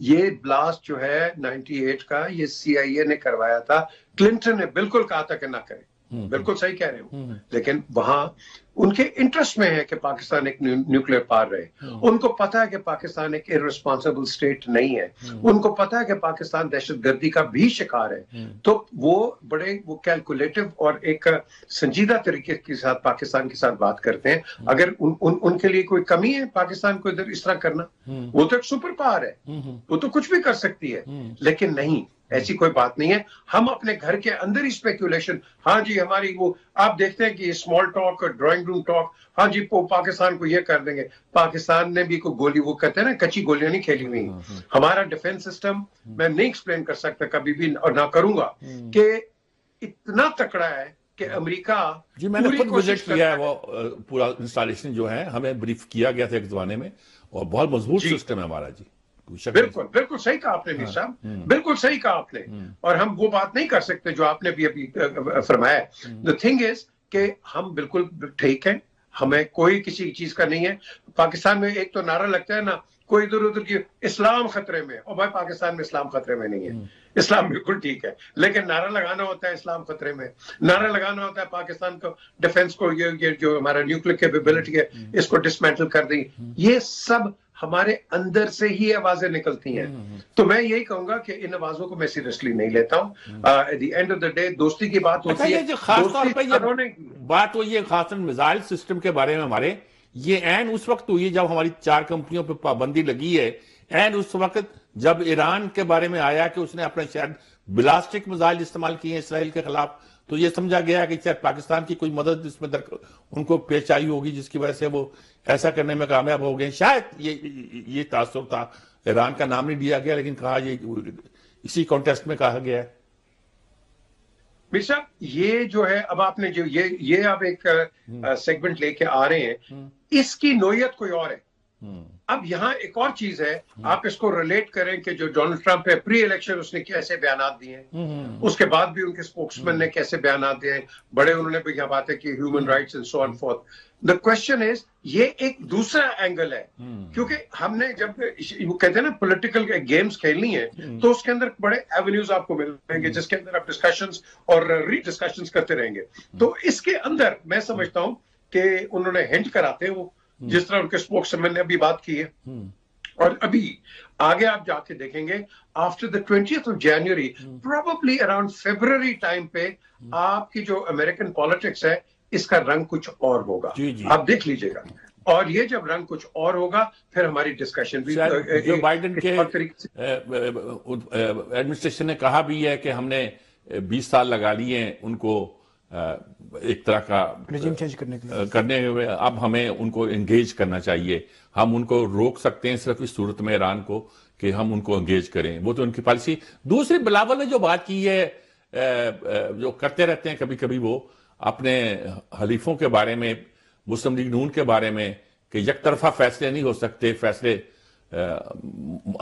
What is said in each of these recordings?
یہ بلاسٹ جو ہے 98 کا یہ CIA نے کروایا تھا. کلنٹن نے بالکل کہا تھا کہ نہ کرے. بالکل صحیح کہہ رہے ہوں. لیکن وہاں ان کے انٹرسٹ میں ہے کہ پاکستان ایک نیوکلیر پاور رہے. ان کو پتا ہے کہ پاکستان ایک irresponsible اسٹیٹ نہیں ہے. ان کو پتا ہے کہ پاکستان دہشت گردی کا بھی شکار ہے. تو وہ بڑے وہ کیلکولیٹو اور ایک سنجیدہ طریقے کے ساتھ پاکستان کے ساتھ بات کرتے ہیں. اگر ان کے لیے کوئی کمی ہے پاکستان کو ادھر اس طرح کرنا, وہ تو ایک سپر پاور ہے, وہ تو کچھ بھی کر سکتی ہے. لیکن نہیں, ایسی کوئی بات نہیں ہے. ہم اپنے گھر کے اندر ہی اسپیکولیشن, ہاں جی ہماری وہ آپ دیکھتے ہیں کہ اسمال ٹاک اور ڈرائنگ روم ٹاک, ہاں جی پاکستان کو یہ کر دیں گے. پاکستان نے بھی کوئی گولی, وہ کہتے ہیں نا کچی گولیاں نہیں کھیلی ہوئی. ہمارا ڈیفنس سسٹم میں نہیں ایکسپلین کر سکتا کبھی بھی اور نہ کروں گا کہ اتنا تکڑا ہے کہ امریکہ جی میں نے خود وزٹ کیا ہے وہ پورا انسٹالیشن جو ہے ہمیں بریف کیا گیا تھا ایک زمانے میں, اور بہت مضبوط سسٹم ہے ہمارا. جی بالکل صحیح کہا آپ نے میر صاحب, بالکل صحیح کہا آپ نے. اور ہم وہ بات نہیں کر سکتے جو آپ نے بھی ابھی فرمایا. The thing is کہ ہم بالکل ٹھیک ہیں, ہمیں کوئی کسی چیز کا نہیں ہے. پاکستان میں ایک تو نعرہ لگتا ہے نا, کوئی ادھر ادھر کی اسلام خطرے میں, اور بھائی پاکستان میں اسلام خطرے میں نہیں ہے. اسلام بالکل ٹھیک ہے, لیکن نعرہ لگانا ہوتا ہے اسلام خطرے میں, نعرہ لگانا ہوتا ہے پاکستان کو ڈیفنس کو, یہ جو ہمارا نیوکلیر کیپیبلٹی ہے اس کو ڈسمینٹل کر دیں. یہ سب ہمارے اندر سے ہی آوازیں نکلتی ہیں. تو میں یہی کہوں گا کہ ان آوازوں کو میں سیریسلی نہیں لیتا ہوں. At the end of the day دوستی کی بات ہوتی ہے. خاص طور پہ یہ بات ہوئی ہے خاص میزائل سسٹم کے بارے میں ہمارے, یہ عین اس وقت ہوئی جب ہماری 4 کمپنیوں پہ پابندی لگی ہے. عین اس وقت جب ایران کے بارے میں آیا کہ اس نے اپنے شاید بلاسٹک میزائل استعمال کیے ہیں اسرائیل کے خلاف, تو یہ سمجھا گیا کہ شاید پاکستان کی کوئی مدد اس میں ان کو پیش آئی ہوگی جس کی وجہ سے وہ ایسا کرنے میں کامیاب ہو گئے. شاید یہ تاثر تھا. ایران کا نام نہیں دیا گیا لیکن کہا یہ اسی کانٹیسٹ میں کہا گیا ہے. میر صاحب یہ جو ہے اب آپ نے جو یہ آپ ایک سیگمنٹ لے کے آ رہے ہیں, اس کی نوعیت کوئی اور ہے. اب یہاں ایک اور چیز ہے, آپ اس کو ریلیٹ کریں کہ جو ڈونلڈ ٹرمپ ہے پری الیکشن اس نے کیسے بیانات دیے ہیں, اس کے بعد بھی ان کے اسپوکسمین نے کیسے بیانات دیے ہیں, بڑے انہوں نے بھی یہاں باتیں کی human rights and so on forth. The question is یہ ایک دوسرا اینگل ہے, کیونکہ ہم نے جب کہتے ہیں نا پولیٹیکل گیمز کھیلنی ہے تو اس کے اندر بڑے ایونیوز آپ کو ملیں گے جس کے اندر آپ ڈسکشنز اور ری ڈسکشنز کرتے رہیں گے. تو اس کے اندر میں سمجھتا ہوں کہ انہوں نے ہنٹ کراتے ہیں, وہ جس طرح ان کے اسپوکسمین نے ابھی بات کی ہے. اور ابھی آگے آپ جا کے دیکھیں گے after the 20th of January probably around February time پہ آپ کی جو امریکن پالیٹکس ہے اس کا رنگ کچھ اور ہوگا. آپ دیکھ لیجئے گا, اور یہ جب رنگ کچھ اور ہوگا پھر ہماری ڈسکشن بھی جو بائیڈن کے ایڈمنسٹریشن نے کہا بھی ہے کہ ہم نے 20 سال لگا لیے ہیں ان کو ایک طرح کا رجیم چینج کرنے ہوئے, اب ہمیں ان کو انگیج کرنا چاہیے. ہم ان کو روک سکتے ہیں صرف اس صورت میں ایران کو کہ ہم ان کو انگیج کریں, وہ تو ان کی پالیسی. دوسری بلاول نے جو بات کی ہے, جو کرتے رہتے ہیں کبھی کبھی وہ اپنے حلیفوں کے بارے میں, مسلم لیگ نون کے بارے میں, کہ یک طرفہ فیصلے نہیں ہو سکتے, فیصلے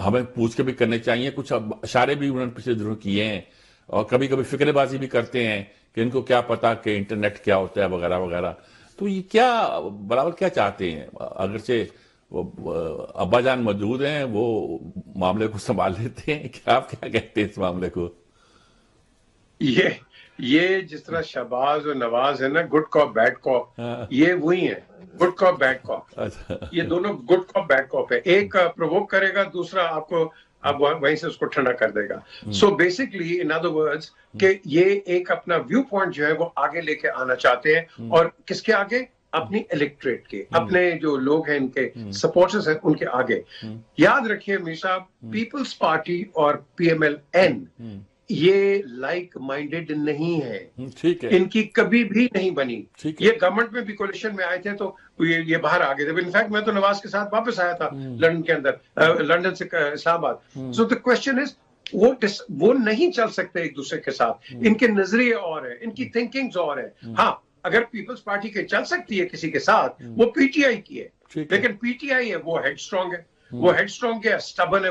ہمیں پوچھ کے بھی کرنے چاہیے. کچھ اشارے بھی انہوں نے پچھلے دنوں کیے ہیں, اور کبھی کبھی فکر بازی بھی کرتے ہیں کہ ان کو کیا پتا کہ انٹرنیٹ کیا ہوتا ہے وغیرہ وغیرہ. تو یہ کیا بلاول کیا چاہتے ہیں؟ اگرچہ ابا جان موجود ہیں, وہ معاملے کو سنبھال لیتے ہیں, کہ آپ کیا کہتے ہیں اس معاملے کو؟ یہ جس طرح شہباز اور نواز ہے نا, گڈ کاپ بیڈ کاپ, یہ وہی ہے, گڈ کاپ بیڈ کاپ. یہ دونوں گڈ کاپ بیڈ کاپ ہے. ایک پرووک کرے گا, دوسرا آپ کو اب وہیں سے اس کو ٹھنڈا کر دے گا. So basically in other words کہ یہ ایک اپنا ویو پوائنٹ جو ہے وہ آگے لے کے آنا چاہتے ہیں, اور کس کے آگے؟ اپنی الیکٹریٹ کے, اپنے جو لوگ ہیں ان کے سپورٹرز ہیں ان کے آگے. یاد رکھیے میر صاحب, پیپلز پارٹی اور PMLN یہ لائک مائنڈیڈ نہیں ہے, ان کی کبھی بھی نہیں بنی. یہ گورنمنٹ میں بھی کولیشن میں آئے تھے تو یہ باہر آ گئے تھے. انفیکٹ میں تو نواز کے ساتھ واپس آیا تھا لندن کے اندر, لندن سے اسلام آباد. سو دا کوشچن از وہ نہیں چل سکتے ایک دوسرے کے ساتھ. ان کے نظریے اور ہیں, ان کی تھنکنگز اور ہیں. ہاں اگر پیپلز پارٹی کے چل سکتی ہے کسی کے ساتھ, وہ PTI کی ہے, لیکن PTI ہے وہ ہیڈ اسٹرانگ ہے, وہ ہیڈ اسٹرانگ ہے, اسٹبن ہے,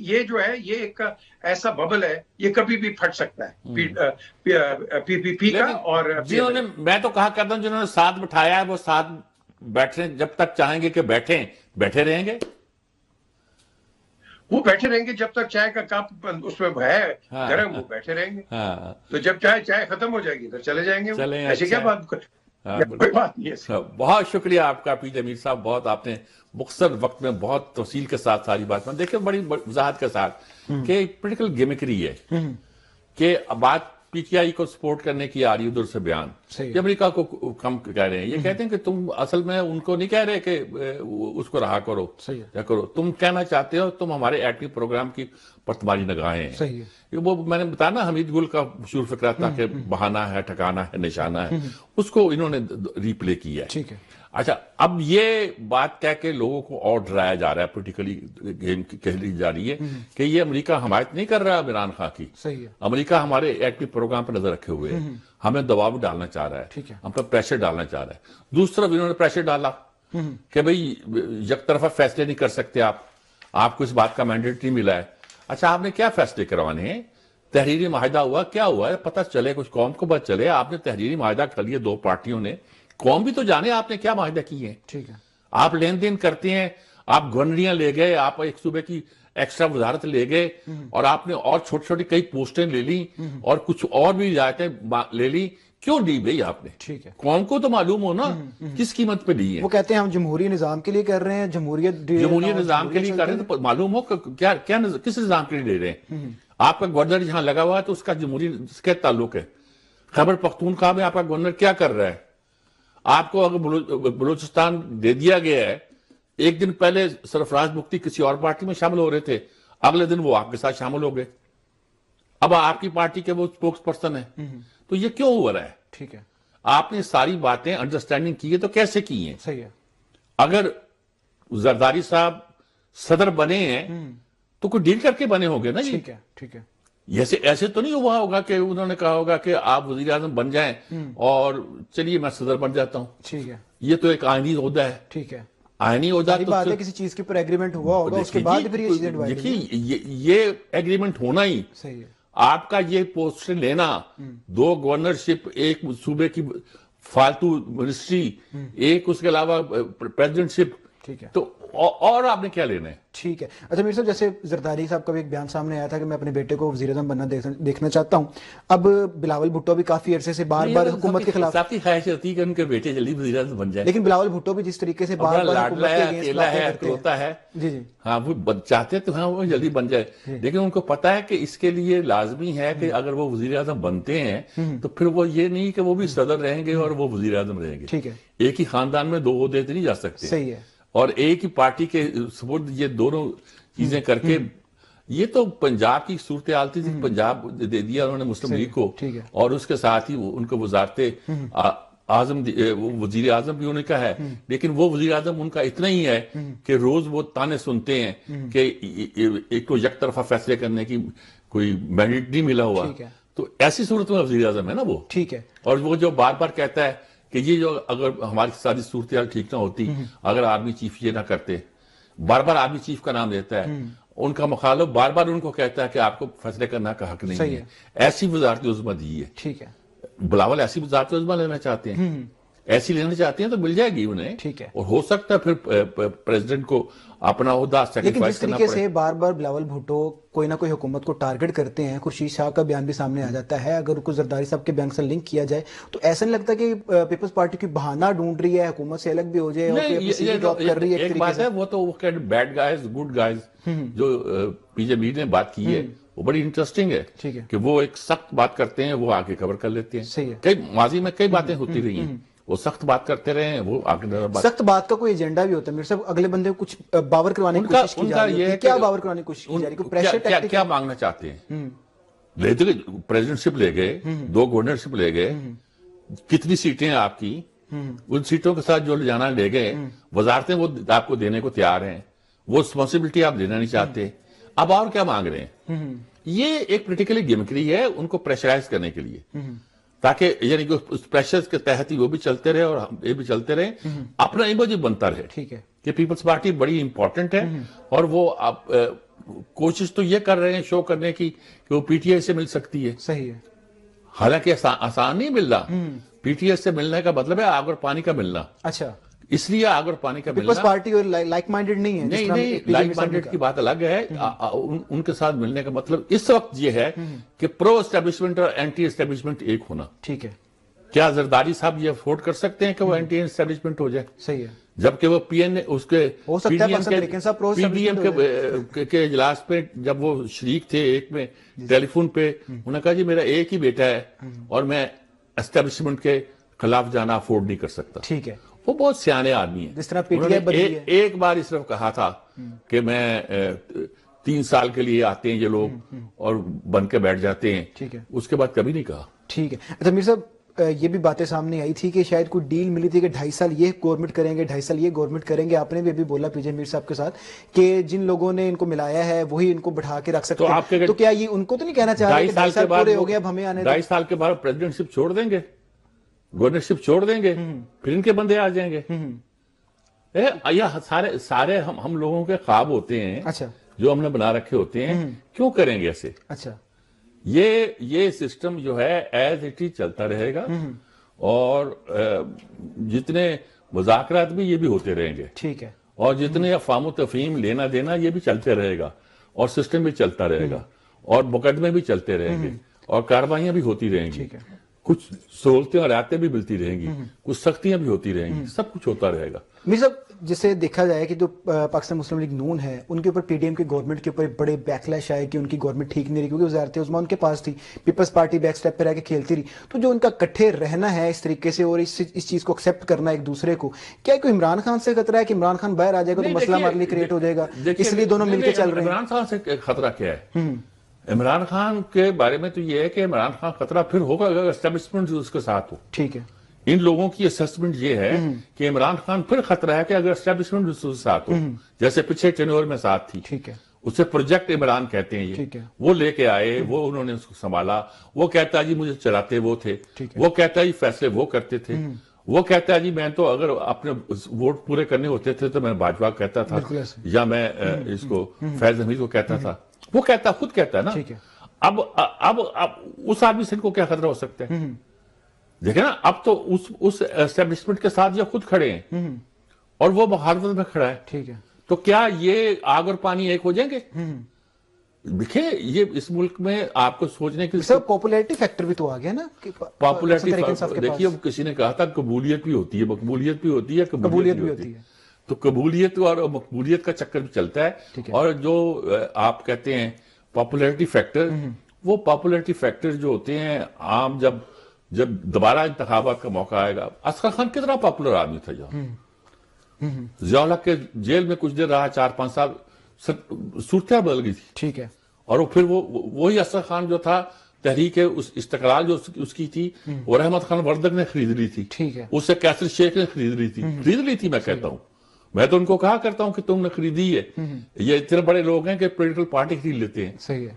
یہ جو ہے یہ ایک ایسا ببل ہے, یہ کبھی بھی پھٹ سکتا ہے پی پی پی کا. اور جنہوں نے, میں تو کہا کرتا ہوں جنہوں نے ساتھ بٹھایا ہے وہ ساتھ بیٹھے, جب تک چاہیں گے کہ بیٹھے رہیں گے, وہ بیٹھے رہیں گے جب تک چائے کا کپ اس میں ہے گرم, وہ بیٹھے رہیں گے. تو جب چائے ختم ہو جائے گی تو چلے جائیں گے. ایسی کیا بات, کوئی بات نہیں ہے. بہت شکریہ آپ کا پی امیر صاحب, بہت آپ نے مختصر وقت میں بہت تفصیل کے ساتھ ساری بات میں دیکھیں, بڑی وضاحت کے ساتھ کہ پولیٹیکل گیمکری ہے کہ بات پی ٹی آئی کو سپورٹ کرنے کی آ رہی ادھر سے بیان, یہ امریکہ کو کم کہہ رہے ہیں, یہ کہتے ہیں کہ تم اصل میں ان کو نہیں کہہ رہے کہ اس کو رہا کرو یا کرو, تم کہنا چاہتے ہو تم ہمارے ایٹمی پروگرام کی پر تمہاری نگاہیں ہیں. وہ میں نے بتایا نا حمید گل کا مشہور فقرہ تھا کہ بہانہ ہے, ٹھکانہ ہے, نشانہ ہے, اس کو انہوں نے ریپلے کیا ہے. اچھا, اب یہ بات کہہ کے لوگوں کو اور ڈرایا جا رہا ہے, پولیٹیکلی گیم کہلی جا رہی ہے کہ یہ امریکہ حمایت نہیں کر رہا عمران خان کی, امریکہ ہمارے ایٹمی پروگرام پر نظر رکھے ہوئے ہے, ہمیں دباؤ ڈالنا چاہ رہا ہے, ہم پر پریشر ڈالنا چاہ رہا ہے. دوسری طرف انہوں نے پریشر ڈالا کہ بھئی یک طرفہ فیصلے نہیں کر سکتے آپ کو اس بات کا مینڈیٹ نہیں ملا ہے. اچھا, آپ نے کیا فیصلے کروانے ہیں؟ تحریری معاہدہ ہوا, کیا ہوا ہے پتہ چلے, کچھ قوم کو پتہ چلے. آپ نے تحریری معاہدہ کر لیے دو پارٹیوں نے, قوم بھی تو جانے آپ نے کیا معاہدہ کیے ہیں. ٹھیک ہے, آپ لین دین کرتے ہیں, آپ گورنریاں لے گئے, آپ ایک صوبے کی ایکسٹرا وزارت لے گئے, اور آپ نے اور چھوٹی چھوٹی کئی پوسٹیں لے لی, اور کچھ اور بھی رعایتیں لے لی. کیوں لی بھئی آپ نے؟ ٹھیک ہے, قوم کو تو معلوم ہو نا کس قیمت پہ لی ہے. وہ کہتے ہیں ہم جمہوری نظام کے لیے کر رہے ہیں, جمہوری نظام کے لیے کر رہے ہیں, تو معلوم ہو کس نظام کے لیے لے رہے ہیں. آپ کا گورنر جہاں لگا ہوا ہے تو اس کا جمہوری کے تعلق ہے. خیبر پختونخوا میں آپ کا گورنر کیا کر رہا ہے؟ آپ کو اگر بلوچستان دے دیا گیا ہے, ایک دن پہلے سرفراز مفتی کسی اور پارٹی میں شامل ہو رہے تھے, اگلے دن وہ آپ کے ساتھ شامل ہو گئے, اب آپ کی پارٹی کے وہ سپوکس پرسن ہیں. تو یہ کیوں ہو رہا ہے؟ ٹھیک ہے, آپ نے ساری باتیں انڈرسٹینڈنگ کی ہے تو کیسے کی ہیں؟ صحیح ہے. اگر زرداری صاحب صدر بنے ہیں تو کوئی ڈیل کر کے بنے ہوگے نا. ٹھیک ہے, ٹھیک ہے. ایسے تو نہیں ہوا ہوگا کہ انہوں نے کہا ہوگا کہ آپ وزیر اعظم بن جائیں اور چلیے میں صدر بن جاتا ہوں. ٹھیک ہے, یہ تو ایک آئینی عہدہ ہے. ٹھیک ہے, آئینی عہدہ تو کسی چیز کے پر ایگریمنٹ ہوا ہوگا, اس کے بعد پھر یہ چیزیں ڈیوائڈ ہوئی. دیکھیے یہ ایگریمنٹ ہونا ہی صحیح ہے. آپ کا یہ پوسٹ لینا, دو گورنرشپ, ایک صوبے کی فالتو منسٹری, ایک اس کے علاوہ پریزیڈنٹ شپ, ٹھیک ہے, تو اور آپ نے کیا لینا ہے؟ ٹھیک ہے. اچھا میر صاحب, جیسے زرداری صاحب کا بھی ایک بیان سامنے آیا تھا کہ میں اپنے بیٹے کو وزیر اعظم بننا دیکھنا چاہتا ہوں. اب بلاول بھٹو بھی کافی عرصے سے بار بار حکومت کے خلاف, آپ کی خواہش ہوتی ہے کہ ان کے بیٹے جلدی وزیر اعظم بن جائیں, لیکن بلاول بھٹو بھی جس طریقے سے بار بار لاڈلا ہے, اکیلا ہے, اکلوتا ہے, جی جی ہاں وہ چاہتے تو ہاں وہ جلدی بن جائے, لیکن ان کو پتا ہے کہ اس کے لیے لازمی ہے کہ اگر وہ وزیر اعظم بنتے ہیں تو پھر وہ یہ نہیں کہ وہ بھی صدر رہیں گے اور وہ وزیر اعظم رہیں گے. ٹھیک ہے, ایک ہی خاندان میں دو عہدے نہیں جا سکتے. صحیح ہے. اور ایک ہی پارٹی کے سپورٹ یہ دونوں چیزیں کر کے, یہ تو پنجاب کی صورتحال تھی, پنجاب دے دیا انہوں نے مسلم لیگ کو, اور اس کے ساتھ ہی ان کو وزارت اعظم, وزیر اعظم بھی انہیں کا ہے, لیکن وہ وزیر اعظم ان کا اتنا ہی ہے کہ روز وہ تانے سنتے ہیں کہ ایک تو یک طرفہ فیصلے کرنے کی کوئی مینڈیٹ نہیں ملا ہوا. تو ایسی صورت میں وزیر اعظم ہے نا وہ. ٹھیک ہے. اور وہ جو بار بار کہتا ہے کہ یہ جو اگر ہماری ساری صورتحال ٹھیک نہ ہوتی, اگر آرمی چیف یہ نہ کرتے, بار بار آرمی چیف کا نام لیتا ہے, ان کا مخالف بار بار ان کو کہتا ہے کہ آپ کو فیصلے کرنا کا حق نہیں ہے. ایسی وزارت عظمیٰ دی ہے. ٹھیک ہے. بلاول ایسی وزارت عظمیٰ لینا چاہتے ہیں, ایسی لینا چاہتے ہیں تو مل جائے گی انہیں. ٹھیک ہے. اور ہو سکتا ہے پھر پریزیڈنٹ کو اپنا عہدہ سیکریفائز کرنا پڑے. لیکن جس طریقے سے بار بار بلاول بھٹو کوئی نہ کوئی حکومت کو ٹارگٹ کرتے ہیں, خورشید شاہ کا بیان بھی سامنے آ جاتا ہے, اگر کو زرداری صاحب کے بیان سے لنک کیا جائے تو ایسا نہیں لگتا کہ پیپلز پارٹی کی بہانہ ڈھونڈ رہی ہے, حکومت سے الگ بھی ہو جائے, ایک بات ہے وہ تو بیڈ گائز گڈ گائز جو پی جے بی نے بات کی ہے وہ بڑی انٹرسٹنگ ہے کہ وہ ایک سخت بات کرتے ہیں, وہ آگے کور کر لیتے ہیں. کئی ماضی میں کئی باتیں ہوتی رہی ہیں, وہ سخت بات کرتے رہے ہیں, وہ آگے سخت بات کا کوئی ایجنڈا بھی ہوتا ہے میرے صاحب, اگلے بندے کو کچھ باور کروانے کی کوشش کی جا رہی ہے. کیا باور کروانے کی کوشش کی جا رہی ہے, کیا مانگنا چاہتے ہیں؟ پریزیڈنٹ شپ لے گئے, دو گورنرشپ لے گئے, کتنی سیٹیں ہیں آپ کی, ان سیٹوں کے ساتھ جو لے جانا لے گئے, وزارتیں وہ آپ کو دینے کو تیار ہیں, وہ رسپانسبلٹی آپ لینا نہیں چاہتے، اب اور کیا مانگ رہے ہیں؟ یہ ایک پولیٹیکلی گیمکری ہے ان کو پریشرائز کرنے کے لیے، تاکہ یعنی کہ اس پریشر کے تحت ہی وہ بھی چلتے رہے اور یہ بھی چلتے رہے، اپنا امیج بنتا رہے ٹھیک ہے کہ پیپلز پارٹی بڑی امپورٹنٹ ہے، اور وہ کوشش تو یہ کر رہے ہیں شو کرنے کی کہ وہ پی ٹی آئی سے مل سکتی ہے، صحیح ہے، حالانکہ آسان نہیں مل رہا۔ پی ٹی آئی سے ملنے کا مطلب ہے آگ اور پانی کا ملنا، اچھا اس لیے آگ اور پانی کا ملنا، پیپلز پارٹی اور لائک مائنڈڈ نہیں ہے، نہیں لائک مائنڈڈ کی بات الگ ہے، ان کے ساتھ ملنے کا مطلب اس وقت یہ ہے کہ پرو اسٹیبلشمنٹ اور اینٹی اسٹیبلشمنٹ ایک ہونا۔ ٹھیک ہے، کیا زرداری صاحب یہ افورڈ کر سکتے ہیں کہ وہ اینٹی اسٹیبلشمنٹ ہو جائے؟ صحیح ہے، جبکہ وہ پی این اس کے ہو سکتا ہے پسند لیکن صاحب pro پی ڈی ایم کے اجلاس پہ جب وہ شریک تھے ایک میں ٹیلی فون پہ، انہوں نے کہا جی میرا ایک ہی بیٹا ہے اور میں اسٹیبلشمنٹ کے خلاف جانا افورڈ نہیں کر سکتا۔ ٹھیک ہے، وہ بہت سیانے آدمی ہیں، جس طرح پی انہوں ٹی نے آئی بدلی ہے، ایک بار اس طرف کہا تھا کہ میں 3 سال کے لیے آتے ہیں یہ لوگ اور بن کے بیٹھ جاتے ہیں، ٹھیک ہے، اس کے بعد کبھی نہیں کہا۔ ٹھیک ہے۔ اچھا میر صاحب یہ بھی باتیں سامنے آئی تھی کہ شاید کوئی ڈیل ملی تھی کہ 2.5 سال یہ گورنمنٹ کریں گے، 2.5 سال یہ گورنمنٹ کریں گے، آپ نے بھی ابھی بولا پی جے میر صاحب کے ساتھ کہ جن لوگوں نے ان کو ملایا ہے وہی ان کو بٹھا کے رکھ سکتے ہیں، تو کیا یہ ان کو تو نہیں کہنا چاہ رہے کہ 2.5 سال پورے ہو گئے اب ہمیں آنے 2.5 سال کے بعد پریزیڈنٹشپ چھوڑ دیں گے، گورنرشپ چھوڑ دیں گے، پھر ان کے بندے آ جائیں گے؟ یہ سارے ہم لوگوں کے خواب ہوتے ہیں اچھا جو ہم نے بنا رکھے ہوتے ہیں، کیوں کریں گے ایسے؟ اچھا یہ سسٹم جو ہے ایز اٹ از چلتا رہے گا، اور جتنے مذاکرات بھی یہ بھی ہوتے رہیں گے، ٹھیک ہے، اور جتنے افہام و تفہیم لینا دینا یہ بھی چلتے رہے گا، اور سسٹم بھی چلتا رہے گا، اور مقدمے بھی چلتے رہیں گے، اور کاروائیاں بھی ہوتی رہیں گی، کچھ سہولتیں اور رعایتیں بھی ملتی رہیں گی، کچھ سختیاں بھی ہوتی رہیں گی، سب کچھ ہوتا رہے گا۔ میر صاحب جسے دیکھا جائے کہ جو پاکستان مسلم لیگ نون ہے ان کے اوپر پی ڈی ایم کی گورنمنٹ کے اوپر بڑے بیکلیش آئے کہ ان کی گورنمنٹ ٹھیک نہیں رہی کیونکہ وزارت عظمیٰ ان کے پاس تھی، پیپلز پارٹی بیک سٹیپ پہ رہ کے کھیلتی رہی، تو جو ان کا کٹھے رہنا ہے اس طریقے سے اور اس چیز کو ایکسیپٹ کرنا ایک دوسرے کو، کیا کوئی عمران خان سے خطرہ ہے کہ عمران خان باہر آ جائے گا تو مسئلہ ہمارے لیے کریٹ ہو جائے گا، اس لیے دونوں مل کے چل رہے ہیں؟ عمران خان سے خطرہ کیا ہے؟ عمران خان کے بارے میں تو یہ ہے کہ عمران خان خطرہ پھر ہوگا اگر اسٹیبلشمنٹ اس کے ساتھ ہو۔ ٹھیک ہے، ان لوگوں کی اسسمنٹ یہ ہے کہ عمران خان پھر خطرہ ہے کہ اگر اسٹیبلشمنٹ اس کے ساتھ ہو، جیسے پچھلے ٹینیور میں ساتھ تھی، ٹھیک ہے، اسے پروجیکٹ عمران کہتے ہیں ٹھیک ہے، یہ، وہ لے کے آئے، وہ انہوں نے اس کو سنبھالا، وہ کہتا ہے جی مجھے چلاتے وہ تھے، وہ کہتا ہے جی فیصلے وہ کرتے تھے، وہ کہتا ہے جی میں تو اگر اپنے ووٹ پورے کرنے ہوتے تھے تو میں باجوہ کہتا تھا یا میں اس کو فیض حمید کو کہتا تھا، وہ کہتا خود کہتا ہے نا۔ اب اس آدمی سے ان کو کیا خطرہ ہو سکتا ہے؟ دیکھیں نا اب تو اس اسٹیبلشمنٹ کے ساتھ یہ خود کھڑے ہیں اور وہ مخالفت میں کھڑا ہے، ٹھیک ہے، تو کیا یہ آگ اور پانی ایک ہو جائیں گے؟ دیکھیں یہ اس ملک میں آپ کو سوچنے کی پاپولیرٹی فیکٹر بھی تو آ گیا نا، پاپولیرٹی، دیکھیے کسی نے کہا تھا قبولیت بھی ہوتی ہے، مقبولیت بھی ہوتی ہے، قبولیت بھی ہوتی ہے، تو قبولیت اور مقبولیت کا چکر بھی چلتا ہے، اور جو آپ کہتے ہیں پاپولیرٹی فیکٹر، وہ پاپولیرٹی فیکٹر جو ہوتے ہیں عام جب دوبارہ انتخابات کا موقع آئے گا، اصغر خان کتنا پاپولر آدمی تھا جہاں ضیاء الحق کے جیل میں کچھ دیر رہا، 4-5 سال، صورتیں بدل گئی تھی، ٹھیک ہے، اور پھر وہی اصغر خان جو تھا تحریک استقلال جو اس کی تھی وہ رحمت خان وردک نے خرید لی تھی، ٹھیک ہے، اس سے کیسر شیخ نے خرید لی تھی، میں کہتا ہوں، میں تو ان کو کہا کرتا ہوں کہ تم نے خریدی ہے، یہ اتنے بڑے لوگ ہیں کہ پولیٹیکل پارٹی خرید لیتے ہیں، صحیح ہے،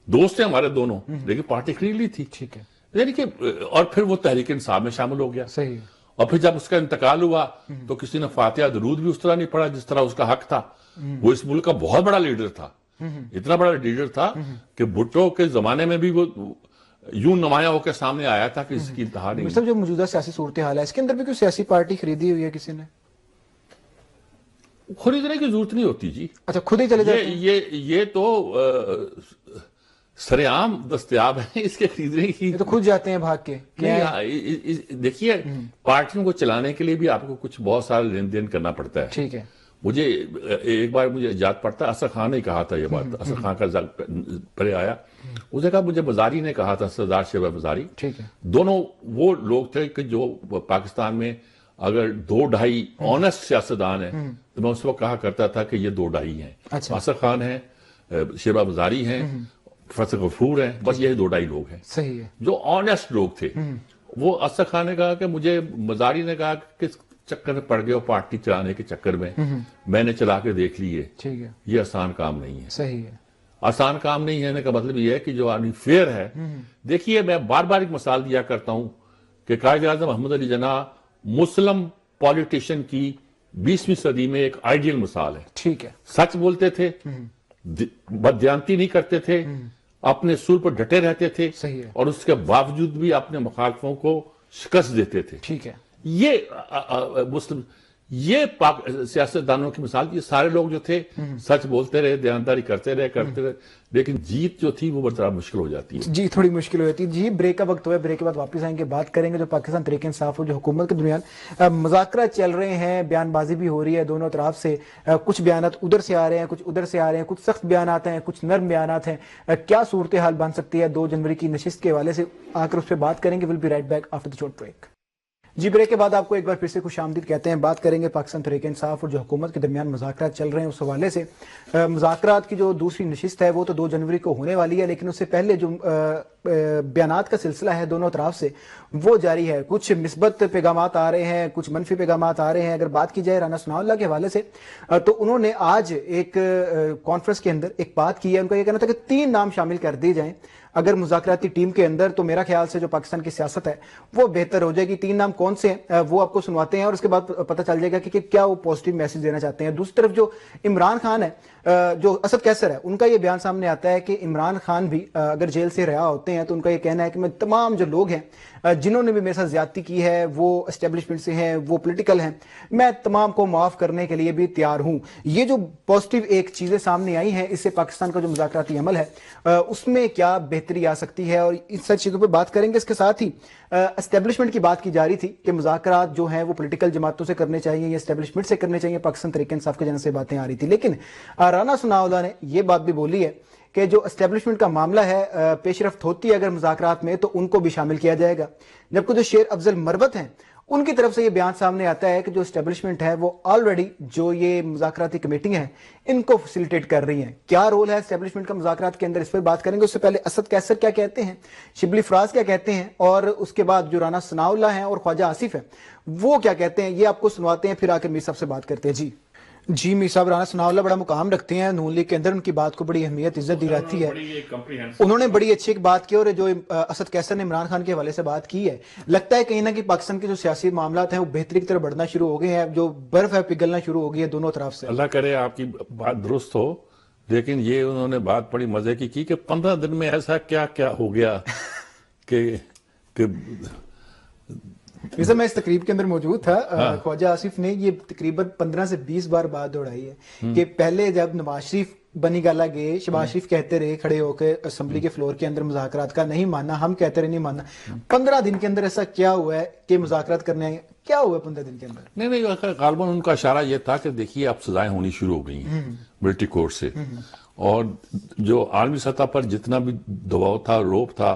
دوست ہیں ہمارے دونوں، لیکن پارٹی خرید لی تھی، ٹھیک ہے، یعنی کہ اور پھر وہ تحریک انصاف میں شامل ہو گیا، صحیح ہے، اور پھر جب اس کا انتقال ہوا تو کسی نے فاتحہ درود بھی اس طرح نہیں پڑھا جس طرح اس کا حق تھا، وہ اس ملک کا بہت بڑا لیڈر تھا، اتنا بڑا لیڈر تھا کہ بھٹو کے زمانے میں بھی وہ یوں نمایاں ہو کے سامنے آیا تھا کہ اس کی انتہا نہیں۔ مطلب جو موجودہ سیاسی صورتحال ہے اس کے اندر بھی کوئی سیاسی پارٹی خریدی ہوئی ہے کسی نے؟ خریدنے کی ضرورت نہیں ہوتی جی، اچھا خود ہی چلے جاتے ہیں؟ یہ تو سر عام دستیاب ہے، اس کے خریدنے کی تو خود جاتے ہیں بھاگ کے؟ دیکھیے پارٹیوں کو چلانے کے لیے بھی آپ کو کچھ بہت سارا لین دین کرنا پڑتا ہے، ٹھیک ہے، مجھے ایک بار مجھے یاد پڑتا ہے اصغر خان نے کہا تھا یہ بات، اصغر خان کا پرے آیا، اس نے کہا مجھے بزاری نے کہا تھا، سردار شیبہ بزاری، ٹھیک ہے، دونوں وہ لوگ تھے کہ جو پاکستان میں اگر 2-2.5 آنیسٹ سیاستدان ہیں تو میں اس وقت کہا کرتا تھا کہ یہ 2-2.5 ہیں، اصغر خان ہیں، شیبہ بزاری ہیں، فیصل غفور ہیں، بس یہ 2-2.5 لوگ ہیں، صحیح ہے، جو آنیسٹ لوگ تھے۔ وہ اصغر خان نے کہا کہ مجھے بزاری نے کہا کہ چکر میں پڑ گئے ہو پارٹی چلانے کے چکر میں، میں نے چلا کے دیکھ لی ہے، ٹھیک ہے، یہ آسان کام نہیں ہے. صحیح ہے. آسان کام نہیں ہے کا مطلب یہ ہے کہ جو آدمی فیئر ہے. دیکھیے میں بار بار ایک مثال دیا کرتا ہوں کہ قائد اعظم محمد علی جناح مسلم پولیٹیشین کی 20ویں صدی میں ایک آئیڈیل مثال ہے. ٹھیک ہے. سچ بولتے تھے، بددیانتی نہیں کرتے تھے، اپنے اصول پر ڈٹے رہتے تھے، صحیح ہے. اور اس کے باوجود بھی اپنے مخالفوں کو شکست دیتے تھے. ٹھیک ہے. یہ مسلم یہ سیاستدانوں کی مثال، یہ سارے لوگ جو تھے سچ بولتے رہے، دیانتداری کرتے رہے، لیکن جیت جو تھی وہ بڑی طرح مشکل ہو جاتی ہے. جی تھوڑی مشکل ہو جاتی ہے. جی بریک کا وقت ہوا ہے، بریک کے بعد واپس آئیں گے، بات کریں گے جو پاکستان تحریک انصاف اور جو حکومت کے درمیان مذاکرات چل رہے ہیں، بیان بازی بھی ہو رہی ہے دونوں طرف سے، کچھ بیانات ادھر سے آ رہے ہیں، کچھ ادھر سے آ رہے ہیں، کچھ سخت بیانات ہیں، کچھ نرم بیانات ہیں. کیا صورتحال بن سکتی ہے 2 جنوری کی نشست کے حوالے سے آ کر اس پہ بات کریں گے. Will be right back after the short break. جی بریک کے بعد آپ کو ایک بار پھر سے خوش آمدید کہتے ہیں. بات کریں گے پاکستان تحریک انصاف اور جو حکومت کے درمیان مذاکرات چل رہے ہیں اس حوالے سے. مذاکرات کی جو دوسری نشست ہے وہ تو 2 جنوری کو ہونے والی ہے، لیکن اس سے پہلے جو بیانات کا سلسلہ ہے دونوں طرف سے وہ جاری ہے. کچھ مثبت پیغامات آ رہے ہیں، کچھ منفی پیغامات آ رہے ہیں. اگر بات کی جائے رانا ثناء اللہ کے حوالے سے تو انہوں نے آج ایک کانفرنس کے اندر ایک بات کی ہے. ان کا یہ کہنا تھا کہ 3 نام شامل کر دیے جائیں اگر مذاکراتی ٹیم کے اندر، تو میرا خیال سے جو پاکستان کی سیاست ہے وہ بہتر ہو جائے گی. 3 نام کون سے ہیں وہ آپ کو سنواتے ہیں اور اس کے بعد پتہ چل جائے گا کہ کیا وہ پازیٹیو میسج دینا چاہتے ہیں. دوسری طرف جو عمران خان ہے، جو اسد قیصر ہے، ان کا یہ بیان سامنے آتا ہے کہ عمران خان بھی اگر جیل سے رہا ہوتے ہیں تو ان کا یہ کہنا ہے کہ میں تمام جو لوگ ہیں جنہوں نے بھی میرے ساتھ زیادتی کی ہے، وہ اسٹیبلشمنٹ سے ہیں، وہ پولیٹیکل ہیں، میں تمام کو معاف کرنے کے لیے بھی تیار ہوں. یہ جو پازیٹیو ایک چیزیں سامنے آئی ہیں، اس سے پاکستان کا جو مذاکراتی عمل ہے اس میں کیا بہتری آ سکتی ہے، اور ان سب چیزوں پہ بات کریں گے. اس کے ساتھ ہی اسٹیبلشمنٹ کی بات کی جا رہی تھی کہ مذاکرات جو ہیں وہ پولیٹیکل جماعتوں سے کرنے چاہیے یا اسٹیبلشمنٹ سے کرنے چاہیے. پاکستان تحریک انصاف کے جانب سے باتیں آ رہی تھی، لیکن رانا ثناء اللہ نے یہ بات بھی بولی ہے کہ جو اسٹیبلشمنٹ کا معاملہ ہے، پیش رفت ہوتی ہے اگر مذاکرات میں تو ان کو بھی شامل کیا جائے گا. جبکہ جو شیر افضل مروت ہیں ان کی طرف سے یہ بیان سامنے آتا ہے کہ جو اسٹیبلشمنٹ ہے وہ آلریڈی جو یہ مذاکراتی کمیٹی ہیں ان کو فیسیلیٹیٹ کر رہی ہیں. کیا رول ہے اسٹیبلشمنٹ کا مذاکرات کے اندر، اس پر بات کریں گے. اس سے پہلے اسد قیصر کیا کہتے ہیں، شبلی فراز کیا کہتے ہیں، اور اس کے بعد جو رانا ثناء اللہ ہیں اور خواجہ آصف ہیں وہ کیا کہتے ہیں، یہ آپ کو سنواتے ہیں. پھر آ کر میر صاحب سے بات کرتے ہیں. جی میر صاحب، رانا ثناء اللہ بڑا مقام رکھتے ہیں نون لیگ کے اندر، ان کی بات کو بڑی اہمیت عزت دی جاتی ہے. انہوں نے بڑی اچھی ایک بات کی، اور جو اسد قیصر نے عمران خان کے حوالے سے بات کی ہے، لگتا ہے کہیں نہ کہیں پاکستان کے جو سیاسی معاملات ہیں وہ بہتری کی طرف بڑھنا شروع ہو گئے ہیں، جو برف ہے پگھلنا شروع ہو گئی ہے دونوں طرف سے. اللہ کرے آپ کی بات درست ہو، لیکن یہ انہوں نے بات بڑی مزے کی کہ 15 دن میں ایسا کیا کیا ہو گیا کہ جیسے میں اس تقریب کے اندر موجود تھا. خواجہ آصف نے یہ تقریباً 15 سے 20 بار بات دوڑائی ہے کہ پہلے جب نواز شریف بنی گالا گئے، شہباز شریف کہتے رہے کھڑے ہو کے اسمبلی کے فلور کے اندر مذاکرات کا نہیں ماننا، ہم کہتے رہے نہیں ماننا. 15 دن کے اندر ایسا کیا ہوا ہے کہ مذاکرات کرنے آئے، کیا ہوا ہے 15 دن کے اندر؟ نہیں غالباً ان کا اشارہ یہ تھا کہ دیکھیے اب سزائیں ہونی شروع ہو گئی ہیں ملٹری کورٹ سے، اور جو عالمی سطح پر جتنا بھی دباؤ تھا، روپ تھا،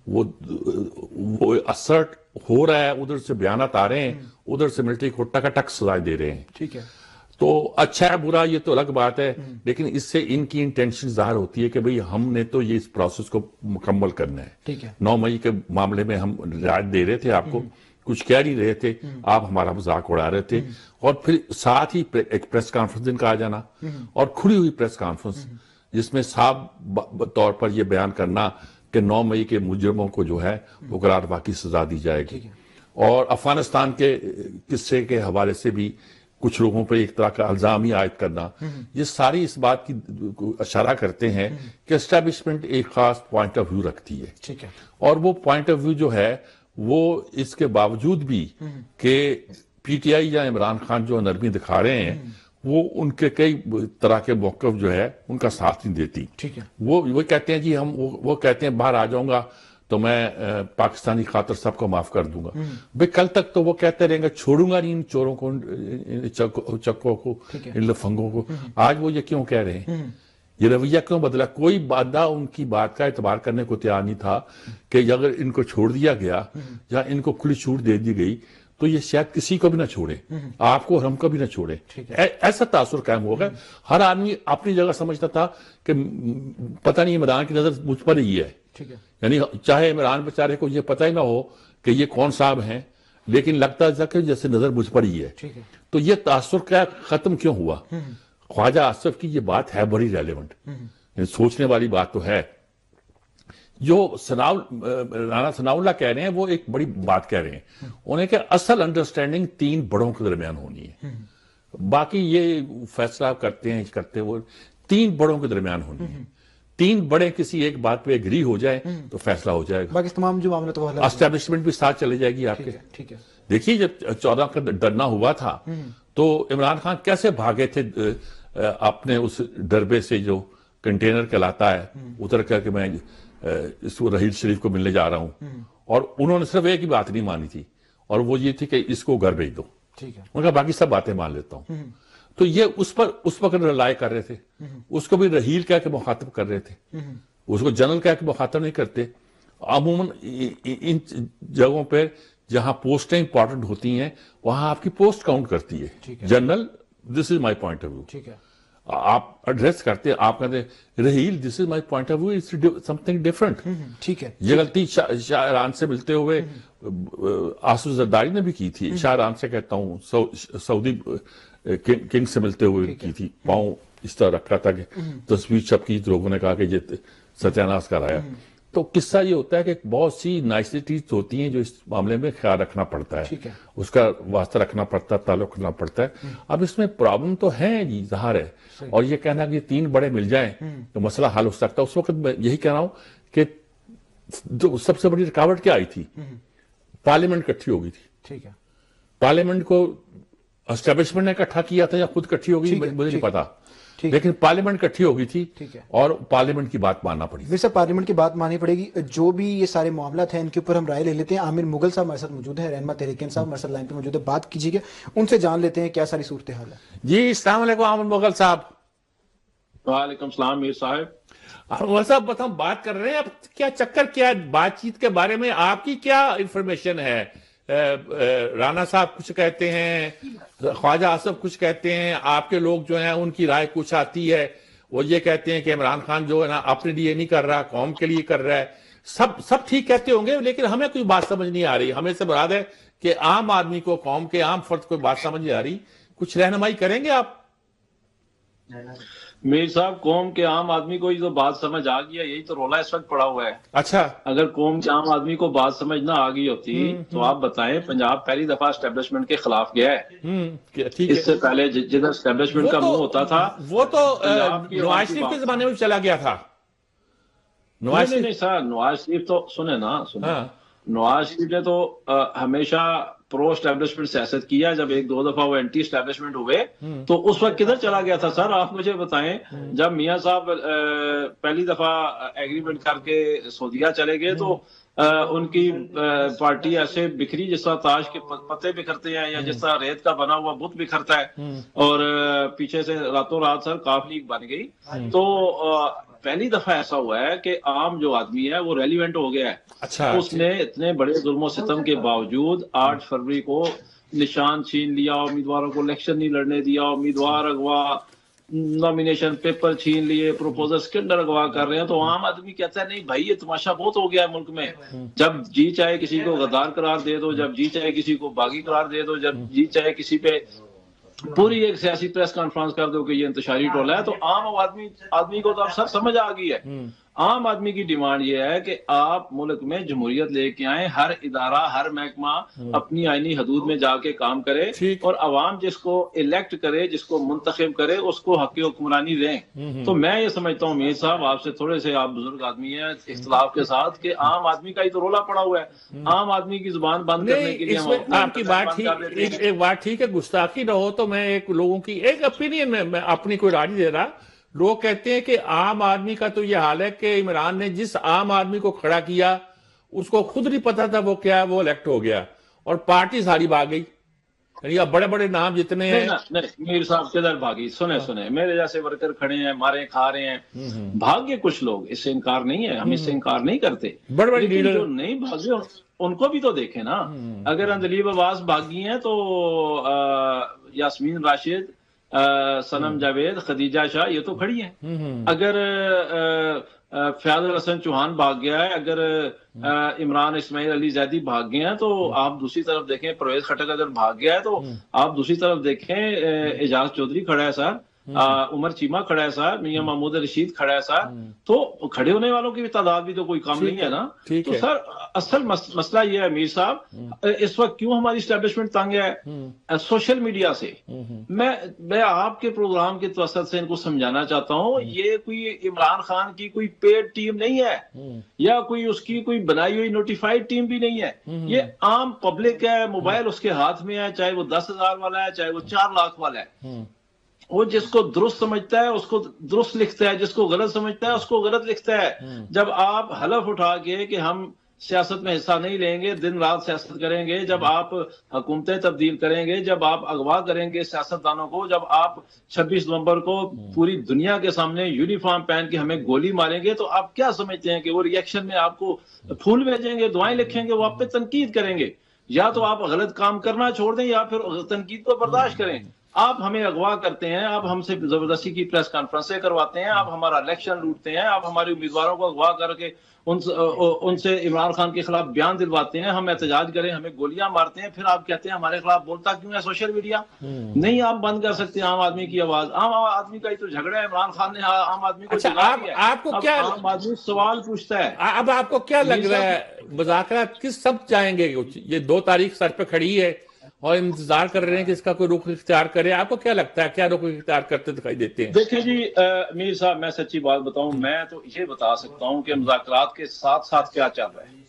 وہ اسرٹ ہو رہا ہے. ادھر سے بیانات آ رہے ہیں، ادھر سے ملٹری کورٹ ٹک سزائیں دے رہے ہیں. ٹھیک ہے. تو اچھا ہے برا یہ تو الگ بات ہے، لیکن اس سے ان کی انٹینشن ظاہر ہوتی ہے کہ بھئی ہم نے تو یہ اس پروسیس کو مکمل کرنا ہے. ٹھیک ہے. 9 مئی کے معاملے میں ہم رعایت دے رہے تھے آپ کو، کچھ کہہ نہیں رہے تھے، آپ ہمارا مذاق اڑا رہے تھے، اور پھر ساتھ ہی ایک پریس کانفرنس دن کا آ جانا، اور کھلی ہوئی پریس کانفرنس جس میں صاف طور پر یہ بیان کرنا کہ 9 مئی کے مجرموں کو جو ہے وہ قرار واقعی سزا دی جائے گی. اور افغانستان کے قصے کے حوالے سے بھی کچھ لوگوں پر ایک طرح کا الزام ہی عائد کرنا، یہ ساری اس بات کی اشارہ کرتے ہیں کہ اسٹیبلشمنٹ ایک خاص پوائنٹ آف ویو رکھتی ہے. ٹھیک ہے. اور وہ پوائنٹ آف ویو جو ہے وہ اس کے باوجود بھی کہ پی ٹی آئی یا عمران خان جو نرمی دکھا رہے ہیں، وہ ان کے کئی طرح کے موقف جو ہے ان کا ساتھ نہیں دیتی. ٹھیک ہے. وہ کہتے ہیں جی وہ کہتے ہیں باہر آ جاؤں گا تو میں پاکستانی خاطر سب کو معاف کر دوں گا. بھئی کل تک تو وہ کہتے رہیں گے چھوڑوں گا نہیں ان چوروں کو، چکوں کو، ان لفنگوں کو. آج وہ یہ کیوں کہہ رہے ہیں؟ یہ رویہ کیوں بدلا؟ کوئی بندہ ان کی بات کا اعتبار کرنے کو تیار نہیں تھا کہ اگر ان کو چھوڑ دیا گیا یا ان کو کھلی چھوٹ دے دی گئی تو یہ شاید کسی کو بھی نہ چھوڑے، آپ کو اور ہم کو بھی نہ چھوڑے. ایسا تاثر قائم ہوگا. ہر آدمی اپنی جگہ سمجھتا تھا کہ پتہ نہیں عمران کی نظر مجھ پر ہی ہے. یعنی چاہے عمران بیچارے کو یہ پتہ ہی نہ ہو کہ یہ کون صاحب ہیں، لیکن لگتا ہے کہ جیسے نظر مجھ پر ہی ہے. تو یہ تاثر کیا ختم کیوں ہوا؟ خواجہ آصف کی یہ بات ہے بڑی ریلیونٹ، سوچنے والی بات تو ہے. جو رانا ثناء اللہ کہہ رہے ہیں وہ ایک بڑی بات کہہ رہے ہیں، انہیں کہ اصل انڈرسٹینڈنگ 3 بڑوں کے درمیان ہونی ہے. باقی یہ فیصلہ کرتے ہیں وہ 3 بڑوں کے درمیان ہونی ہے. 3 بڑے کسی ایک بات پہ اگری ہو جائے تو فیصلہ ہو جائے گا. باقی تمام جو معاملہ تو اسٹیبلشمنٹ بھی ساتھ چلے جائے گی آپ کے. دیکھیے جب 14 کا ڈرنا ہوا تھا تو عمران خان کیسے بھاگے تھے اپنے اس ڈربے سے جو کنٹینر کہلاتا ہے، اتر کر کے میں اس کو رحیل شریف کو ملنے جا رہا ہوں. اور انہوں نے صرف ایک ہی بات نہیں مانی تھی، اور وہ یہ تھی کہ اس کو گھر بھیج دو. انہوں نے کہا باقی سب باتیں مان لیتا ہوں. تو یہ اس پر اس وقت رلائے کر رہے تھے. اس کو بھی رحیل کہہ کے مخاطب کر رہے تھے، اس کو جنرل کہہ کے مخاطب نہیں کرتے. عموماً ان جگہوں پہ جہاں پوسٹیں امپورٹنٹ ہوتی ہیں وہاں آپ کی پوسٹ کاؤنٹ کرتی ہے. General this is my point of view, آپ ایڈریس کرتے ہیں، آپ کہتے ہیں Raheel this is my point of view, it's something different. یہ غلطی شاہ ایران سے ملتے ہوئے آصف زرداری نے بھی کی تھی. شاہ ایران سے کہتا ہوں، سعودی کنگ سے ملتے ہوئے کی تھی. پاؤں اس طرح رکھا تھا کہ تصویر چھپ کی، لوگوں نے کہا کہ یہ ستیاناش کرایا. تو قصہ یہ ہوتا ہے کہ بہت سی نائسٹیز ہوتی ہیں جو اس معاملے میں خیال رکھنا پڑتا ہے، اس کا واسطہ رکھنا پڑتا ہے، تعلق رکھنا پڑتا ہے. اب اس میں پرابلم تو ہے جی، ظاہر ہے. اور یہ کہنا کہ 3 بڑے مل جائیں تو مسئلہ حل ہو سکتا ہے. اس وقت میں یہی کہہ رہا ہوں کہ جو سب سے بڑی رکاوٹ کیا آئی تھی، پارلیمنٹ اکٹھی ہو گئی تھی. پارلیمنٹ کو اسٹیبلشمنٹ نے اکٹھا کیا تھا یا خود اکٹھی ہو گئی مجھے نہیں پتا، لیکن پارلیمنٹ اکٹھی ہو گئی تھی اور پارلیمنٹ کی بات ماننا پڑی. ویسے پارلیمنٹ کی بات ماننی پڑے گی. جو بھی یہ سارے معاملات ہیں ان کے اوپر ہم رائے لے لیتے ہیں. عامر مغل صاحب ہمارے ساتھ موجود ہیں، رہنما تحریک انصاف ہمارے ساتھ لائن پہ موجود ہے. بات کیجیے گا ان سے، جان لیتے ہیں کیا ساری صورتحال ہے. جی السلام علیکم عامر مغل صاحب. وعلیکم السلام میر صاحب. مغل صاحب بس ہم بات کر رہے ہیں، اب کیا چکر کیا بات چیت کے بارے میں آپ کی کیا انفارمیشن ہے؟ رانا صاحب کچھ کہتے ہیں، خواجہ آصف کچھ کہتے ہیں، آپ کے لوگ جو ہیں ان کی رائے کچھ آتی ہے. وہ یہ کہتے ہیں کہ عمران خان جو ہے نا اپنے لیے نہیں کر رہا، قوم کے لیے کر رہا ہے. سب ٹھیک کہتے ہوں گے، لیکن ہمیں کوئی بات سمجھ نہیں آ رہی. ہمیں سے مراد ہے کہ عام آدمی کو، قوم کے عام فرد کو بات سمجھ نہیں آ رہی. کچھ رہنمائی کریں گے آپ؟ میر صاحب، قوم کے عام آدمی کو یہ تو بات سمجھ آ گیا، یہی تو رولا اس وقت پڑا ہوا ہے. اچھا، اگر قوم کے عام آدمی کو بات سمجھ نہ آ گئی ہوتی تو آپ بتائیں پنجاب پہلی دفعہ اسٹیبلشمنٹ کے خلاف گیا ہے. اس سے پہلے جدھر اسٹیبلشمنٹ کا منہ ہوتا تھا وہ تو نواز شریف کے زمانے میں چلا گیا تھا. نہیں سر، نواز شریف تو سنیں نا، نواز شریف نے تو ہمیشہ پرو اسٹیبلشمنٹ سیاست کیا. جب 1-2 دفعہ وہ اینٹی اسٹیبلشمنٹ ہوئے تو اس وقت کدھر چلا گیا تھا سر؟ آپ مجھے بتائیں. جب میاں صاحب پہلی دفعہ ایگریمنٹ کر کے سعودیہ چلے گئے تو ان کی پارٹی ایسے بکھری جس طرح تاش کے پتے بکھرتے ہیں یا جس طرح ریت کا بنا ہوا بت بکھرتا ہے، اور پیچھے سے راتوں رات سر قافلی بن گئی. تو پہلی دفعہ ایسا ہوا ہے کہ عام جو آدمی ہے وہ ریلیونٹ ہو گیا ہے. اس نے اتنے بڑے ظلم و ستم کے باوجود 8 فروری کو نشان چھین لیا، امیدواروں کو الیکشن نہیں لڑنے دیا، امیدوار اغوا، نامینیشن پیپر چھین لیے، پروپوزل کے اغوا کر رہے ہیں. تو عام آدمی کہتا ہے نہیں بھائی یہ تماشا بہت ہو گیا ہے ملک میں. جب جی چاہے کسی کو غدار قرار دے دو، جب جی چاہے کسی کو باغی قرار دے دو، جب جی چاہے کسی پہ پوری ایک سیاسی پریس کانفرنس کر دو کہ یہ انتشاری ٹولہ ہے. تو عام آدمی کو تو اب سب سمجھ آ گئی ہے. عام آدمی کی ڈیمانڈ یہ ہے کہ آپ ملک میں جمہوریت لے کے آئیں، ہر ادارہ ہر محکمہ اپنی آئینی حدود میں جا کے کام کرے، اور عوام جس کو الیکٹ کرے، جس کو منتخب کرے، اس کو حق حکمرانی دیں. تو میں یہ سمجھتا ہوں میر صاحب، آپ سے تھوڑے سے، آپ بزرگ آدمی ہیں، اختلاف کے ساتھ، کہ عام آدمی کا ہی تو رولا پڑا ہوا ہے. عام آدمی کی زبان بند کرنے کے لیے آپ کی بات ایک بات ٹھیک ہے، گستاخی نہ ہو تو میں ایک لوگوں کی ایک اپینین میں اپنی کوئی رائے نہیں دے رہا. لوگ کہتے ہیں کہ عام آدمی کا تو یہ حال ہے کہ عمران نے جس عام آدمی کو کھڑا کیا اس کو خود نہیں پتا تھا وہ کیا ہے، وہ الیکٹ ہو گیا اور پارٹی ساری بھاگ گئی. یعنی اب بڑے بڑے نام جتنے ہیں. نہیں میر صاحب کدھر بھاگی؟ سنیں میرے جیسے ورکر کھڑے ہیں، مارے کھا رہے ہیں، بھاگ گئے کچھ لوگ، اس سے انکار نہیں ہے، ہم اس سے انکار نہیں کرتے. بڑے بڑے لیڈر جو نہیں بھاگے ان کو بھی تو دیکھیں نا. اگر اندلیب عباس بھاگی ہیں تو یاسمین راشد، صنم جاوید، خدیجہ شاہ یہ تو کھڑی ہیں. اگر فیاض حسن چوہان بھاگ گیا ہے، اگر عمران اسماعیل علی زیدی بھاگ گئے ہیں، تو آپ دوسری طرف دیکھیں پرویز خٹک اگر بھاگ گیا ہے، تو آپ دوسری طرف دیکھیں اعجاز چودھری کھڑا ہے سر، عمر چیمہ کھڑا ہے صاحب، میاں محمود رشید کھڑا ہے صاحب، تو کھڑے ہونے والوں کی بھی تعداد بھی تو کوئی کم نہیں ہے نا. تو سر اصل مسئلہ یہ ہے امیر صاحب، اس وقت کیوں ہماری اسٹیبلشمنٹ تنگ ہے؟ سوشل میڈیا سے. میں آپ کے پروگرام کے توسط سے ان کو سمجھانا چاہتا ہوں، یہ کوئی عمران خان کی کوئی پیڈ ٹیم نہیں ہے، یا کوئی اس کی کوئی بنائی ہوئی نوٹیفائڈ ٹیم بھی نہیں ہے. یہ عام پبلک ہے، موبائل اس کے ہاتھ میں ہے، چاہے وہ 10,000 والا ہے چاہے وہ 4 لاکھ والا ہے. وہ جس کو درست سمجھتا ہے اس کو درست لکھتا ہے، جس کو غلط سمجھتا ہے اس کو غلط لکھتا ہے. جب آپ حلف اٹھا کے کہ ہم سیاست میں حصہ نہیں لیں گے، دن رات سیاست کریں گے، جب آپ حکومتیں تبدیل کریں گے، جب آپ اغوا کریں گے سیاستدانوں کو، جب آپ 26 نومبر کو پوری دنیا کے سامنے یونیفارم پہن کے ہمیں گولی ماریں گے، تو آپ کیا سمجھتے ہیں کہ وہ ری ایکشن میں آپ کو پھول بھیجیں گے، دعائیں لکھیں گے، وہ آپ پہ تنقید کریں گے؟ یا تو آپ غلط کام کرنا چھوڑ دیں یا پھر تنقید کو برداشت کریں. آپ ہمیں اغوا کرتے ہیں، آپ ہم سے زبردستی کی پریس کانفرنسیں کرواتے ہیں، آپ ہمارا الیکشن لوٹتے ہیں، آپ ہمارے امیدواروں کو اغوا کر کے ان سے عمران خان کے خلاف بیان دلواتے ہیں، ہم احتجاج کریں، ہمیں گولیاں مارتے ہیں، پھر آپ کہتے ہیں ہمارے خلاف بولتا کیوں ہے سوشل میڈیا؟ نہیں آپ بند کر سکتے عام آدمی کی آواز. عام آدمی کا ہی تو جھگڑا ہے، عمران خان نے عام آدمی کو جگا دیا ہے. آپ کو کیا عام آدمی سوال پوچھتا ہے. اب آپ کو کیا لگ رہا ہے مذاکرات کس سمت جائیں گے؟ یہ 2 تاریخ سر پہ کھڑی ہے اور انتظار کر رہے ہیں کہ اس کا کوئی رخ اختیار کرے. آپ کو کیا لگتا ہے کیا رخ اختیار کرتے دکھائی دیتے ہیں؟ دیکھیں جی میر صاحب، میں سچی بات بتاؤں، میں تو یہ بتا سکتا ہوں کہ مذاکرات کے ساتھ ساتھ کیا چل رہا ہے.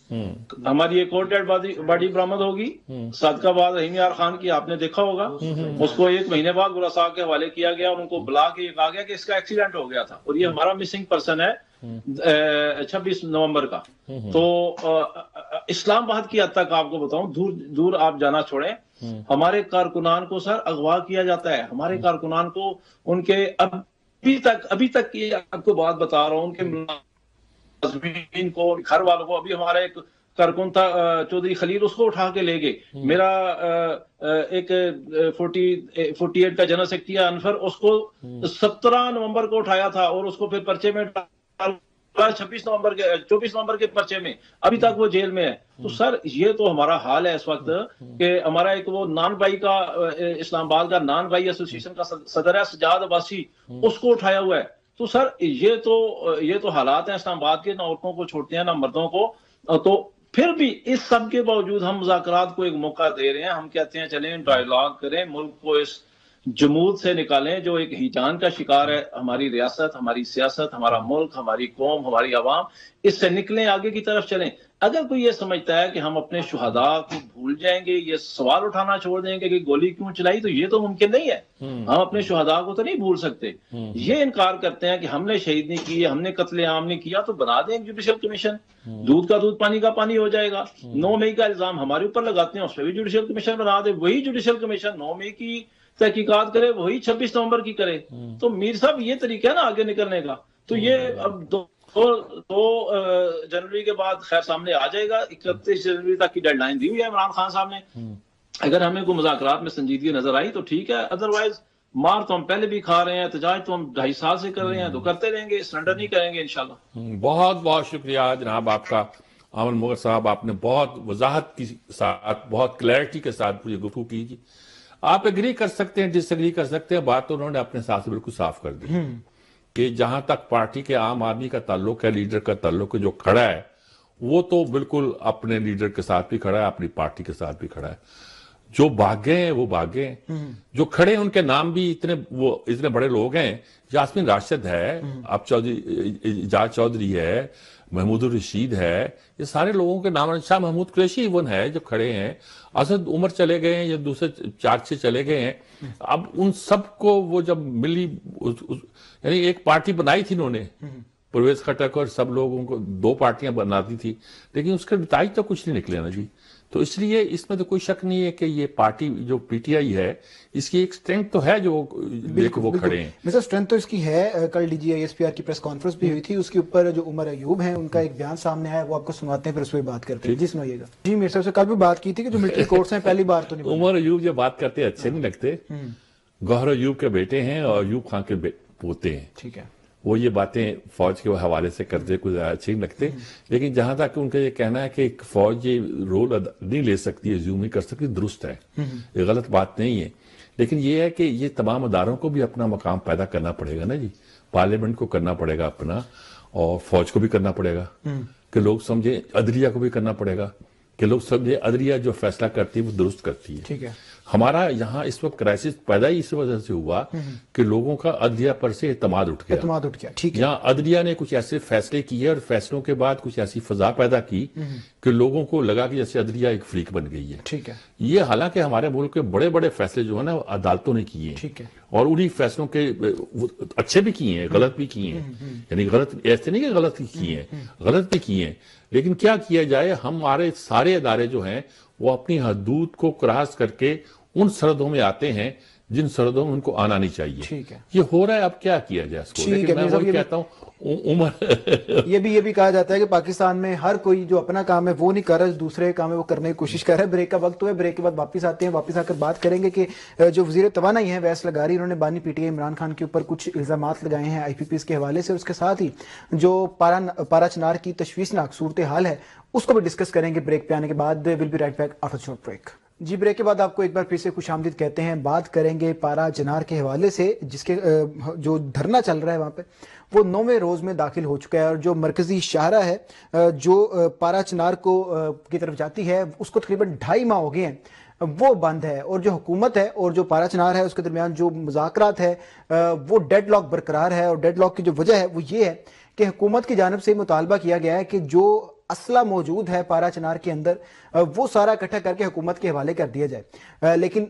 ہماری ایک اور ڈیڈ باڈی برآمد ہوگی صدقہ بعد رحیم یار خان کی، آپ نے دیکھا ہوگا. اس کو 1 مہینے بعد برسا کے حوالے کیا گیا اور ان کو بلا کے یہ کہا گیا کہ اس کا ایکسیڈنٹ ہو گیا تھا، اور یہ ہمارا مسنگ پرسن ہے 26 نومبر کا. تو اسلام آباد کی حد تک آپ کو بتاؤں، دور آپ جانا چھوڑیں، ہمارے کارکنان کو سر اغوا کیا جاتا ہے. ہمارے کارکنان کو ان کے ابھی تک یہ آپ کو بات بتا رہا ہوں، ان کے ملازمین کو، گھر والوں کو. ابھی ہمارا ایک کارکن تھا چودھری خلیل، اس کو اٹھا کے لے گئے. میرا ایک 48 کا جنرل سیکرٹری انفر، اس کو 17 نومبر کو اٹھایا تھا اور اس کو پھر پرچے میں 24 نومبر کے پرچے میں، ابھی تک وہ جیل میں ہے. تو سر یہ تو ہمارا حال ہے اس وقت کہ ہمارا ایک وہ نان بھائی کا، اسلام آباد کا نان بھائی ایسوسیشن کا صدر ہے سجاد عباسی، اس کو اٹھایا ہوا ہے. تو سر یہ تو حالات ہیں اسلام آباد کے، نہ عورتوں کو چھوڑتے ہیں نہ مردوں کو. تو پھر بھی اس سب کے باوجود ہم مذاکرات کو ایک موقع دے رہے ہیں. ہم کہتے ہیں چلیں ڈائیلاگ کریں، ملک کو اس جمود سے نکالیں جو ایک ہیجان کا شکار ہے ہماری ریاست، ہماری سیاست، ہمارا ملک، ہماری قوم، ہماری عوام. اس سے نکلیں، آگے کی طرف چلیں. اگر کوئی یہ سمجھتا ہے کہ ہم اپنے شہداء کو بھول جائیں گے، یہ سوال اٹھانا چھوڑ دیں گے کہ گولی کیوں چلائی، تو یہ تو ممکن نہیں ہے. ہم اپنے شہداء کو تو نہیں بھول سکتے. یہ انکار کرتے ہیں کہ ہم نے شہید نہیں کیے، ہم نے قتل عام نہیں کیا، تو بنا دیں ایک جوڈیشل کمیشن، دودھ کا دودھ پانی کا پانی ہو جائے گا. 9 مئی کا الزام ہمارے اوپر لگاتے ہیں، اس پہ بھی جوڈیشل کمیشن بنا دے. وہی جوڈیشل کمیشن 9 مئی کی تحقیقات کرے، وہی 26 نومبر کی کرے. تو میر صاحب یہ طریقہ ہے نا آگے نکلنے کا. تو یہ اب 2 جنوری کے بعد خیر سامنے آ جائے گا. 31 جنوری تک کی ڈیڈ لائن دی ہوئی ہے عمران خان صاحب نے. اگر ہمیں کوئی مذاکرات میں سنجیدگی نظر آئی تو ٹھیک ہے، ادروائز مار تو ہم پہلے بھی کھا رہے ہیں، احتجاج تو ہم 2.5 سال سے کر رہے ہیں، تو کرتے رہیں گے، سرنڈر نہیں کریں گے انشاءاللہ. بہت بہت شکریہ جناب آپ کا امن مغل صاحب. آپ نے بہت وضاحت کے ساتھ، بہت کلیئرٹی کے ساتھ مجھے گفتگو کی. آپ ایگری کر سکتے ہیں، ڈس ایگری کر سکتے ہیں، بات تو انہوں نے اپنے ساتھ سے بالکل صاف کر دی کہ جہاں تک پارٹی کے عام آدمی کا تعلق ہے، لیڈر کا تعلق ہے، جو کھڑا ہے وہ تو بالکل اپنے لیڈر کے ساتھ بھی کھڑا ہے، اپنی پارٹی کے ساتھ بھی کھڑا ہے. جو بھاگے ہیں وہ بھاگے ہیں، جو کھڑے ہیں ان کے نام بھی اتنے بڑے لوگ ہیں. یاسمین راشد ہے، اب اعجاز چودھری ہے، محمود الرشید ہے، یہ سارے لوگوں کے نام. شاہ محمود قریشی ایون ہے جو کھڑے ہیں، اسد عمر چلے گئے ہیں، یا دوسرے 4 چلے گئے ہیں. اب ان سب کو وہ جب ملی، یعنی ایک پارٹی بنائی تھی انہوں نے، پرویز خٹک اور سب لوگوں کو 2 پارٹیاں بناتی تھی، لیکن اس کے نتائج تو کچھ نہیں نکلے نا جی. تو اس لیے اس میں تو کوئی شک نہیں ہے کہ یہ پارٹی جو پی ٹی آئی ہے، اس کی ایک سٹرینتھ تو ہے جو وہ کھڑے ہیں. مثلا سٹرینتھ تو اس کی ہے. کل D G I S P R کی پریس کانفرنس بھی ہوئی تھی، اس کے اوپر جو عمر ایوب ہیں ان کا ایک بیان سامنے آیا، وہ آپ کو سناتے ہیں، پھر اس پہ بات کرتے ہیں. جی سنائیے گا. جی میرے صاحب سے کل بھی بات کی تھی کہ جو ملٹری کورٹس ہیں پہلی بار تو نہیں. عمر ایوب جو بات کرتے ہیں اچھے نہیں لگتے. گوہر ایوب کے بیٹے ہیں اور ایوب خان کے پوتے ہیں. ٹھیک ہے. وہ یہ باتیں فوج کے حوالے سے کرتے کوئی اچھے نہیں لگتے، لیکن جہاں تک ان کا یہ کہنا ہے کہ فوج یہ رول نہیں لے سکتی، ایزیوم نہیں کر سکتی، درست ہے، یہ غلط بات نہیں ہے، لیکن یہ ہے کہ یہ تمام اداروں کو بھی اپنا مقام پیدا کرنا پڑے گا نا جی، پارلیمنٹ کو کرنا پڑے گا اپنا، اور فوج کو بھی کرنا پڑے گا کہ لوگ سمجھے، عدلیہ کو بھی کرنا پڑے گا کہ لوگ سمجھے عدلیہ جو فیصلہ کرتی ہے وہ درست کرتی ہے۔ ٹھیک ہے، ہمارا یہاں اس وقت کرائسس پیدا ہی اس وجہ سے ہوا کہ لوگوں کا عدلیہ پر سے اعتماد اٹھ گیا، ٹھیک ہے، یہاں عدلیہ نے کچھ ایسے فیصلے کیے اور فیصلوں کے بعد کچھ ایسی فضا پیدا کی کہ لوگوں کو لگا کہ جیسے عدلیہ ایک فریق بن گئی ہے۔ ٹھیک ہے، یہ حالانکہ ہمارے ملک کے بڑے بڑے فیصلے جو ہیں نا عدالتوں نے کیے ہیں، ٹھیک ہے، اور انہی فیصلوں کے اچھے بھی کیے ہیں، غلط بھی کیے ہیں، یعنی غلط ایسے نہیں کہ غلط کیے ہیں، غلط بھی کیے ہیں، لیکن کیا کیا جائے، ہمارے سارے ادارے جو ہیں وہ اپنی حدود کو کراس کر کے ان سرحدوں میں آتے ہیں جن سرحدوں میں ان کو آنا نہیں چاہیے۔ ٹھیک ہے، یہ ہو رہا ہے، اب کیا کیا جائے اس کو، لیکن میں وہی کہتا ہوں عمر یہ بھی کہا جاتا ہے کہ پاکستان میں ہر کوئی جو اپنا کام ہے وہ نہیں کر رہا، دوسرے کام ہے وہ کرنے کی کوشش کر رہا ہے۔ بریک کا وقت ہوا ہے، بریک کے بعد واپس آتے ہیں، واپس آ کر بات کریں گے کہ جو وزیر توانائی ہیں ویس لغاری، انہوں نے بانی P T I Imran Khan کے اوپر کچھ الزامات لگائے ہیں آئی پی پیز کے حوالے سے، اس کے ساتھ ہی جو پارا چنار کی تشویشناک صورتحال ہے اس کو بھی ڈسکس کریں گے بیک پہ آنے کے بعد۔ Will be right back after short break. جی بریک کے بعد آپ کو ایک بار پھر سے خوش آمدید کہتے ہیں۔ بات کریں گے پارا چنار کے حوالے سے، جس کے جو دھرنا چل رہا ہے وہاں پہ وہ 9ویں روز میں داخل ہو چکا ہے، اور جو مرکزی شاہراہ ہے جو پارا چنار کی طرف جاتی ہے اس کو تقریباً 2.5 ماہ ہو گئے ہیں وہ بند ہے، اور جو حکومت ہے اور جو پارا چنار ہے اس کے درمیان جو مذاکرات ہے وہ ڈیڈ لاک برقرار ہے، اور ڈیڈ لاک کی جو وجہ ہے وہ یہ ہے کہ حکومت کی جانب سے مطالبہ کیا گیا ہے کہ جو اسلحہ موجود ہے پارا چنار کے اندر وہ سارا اکٹھا کر کے حکومت کے حوالے کر دیا جائے، لیکن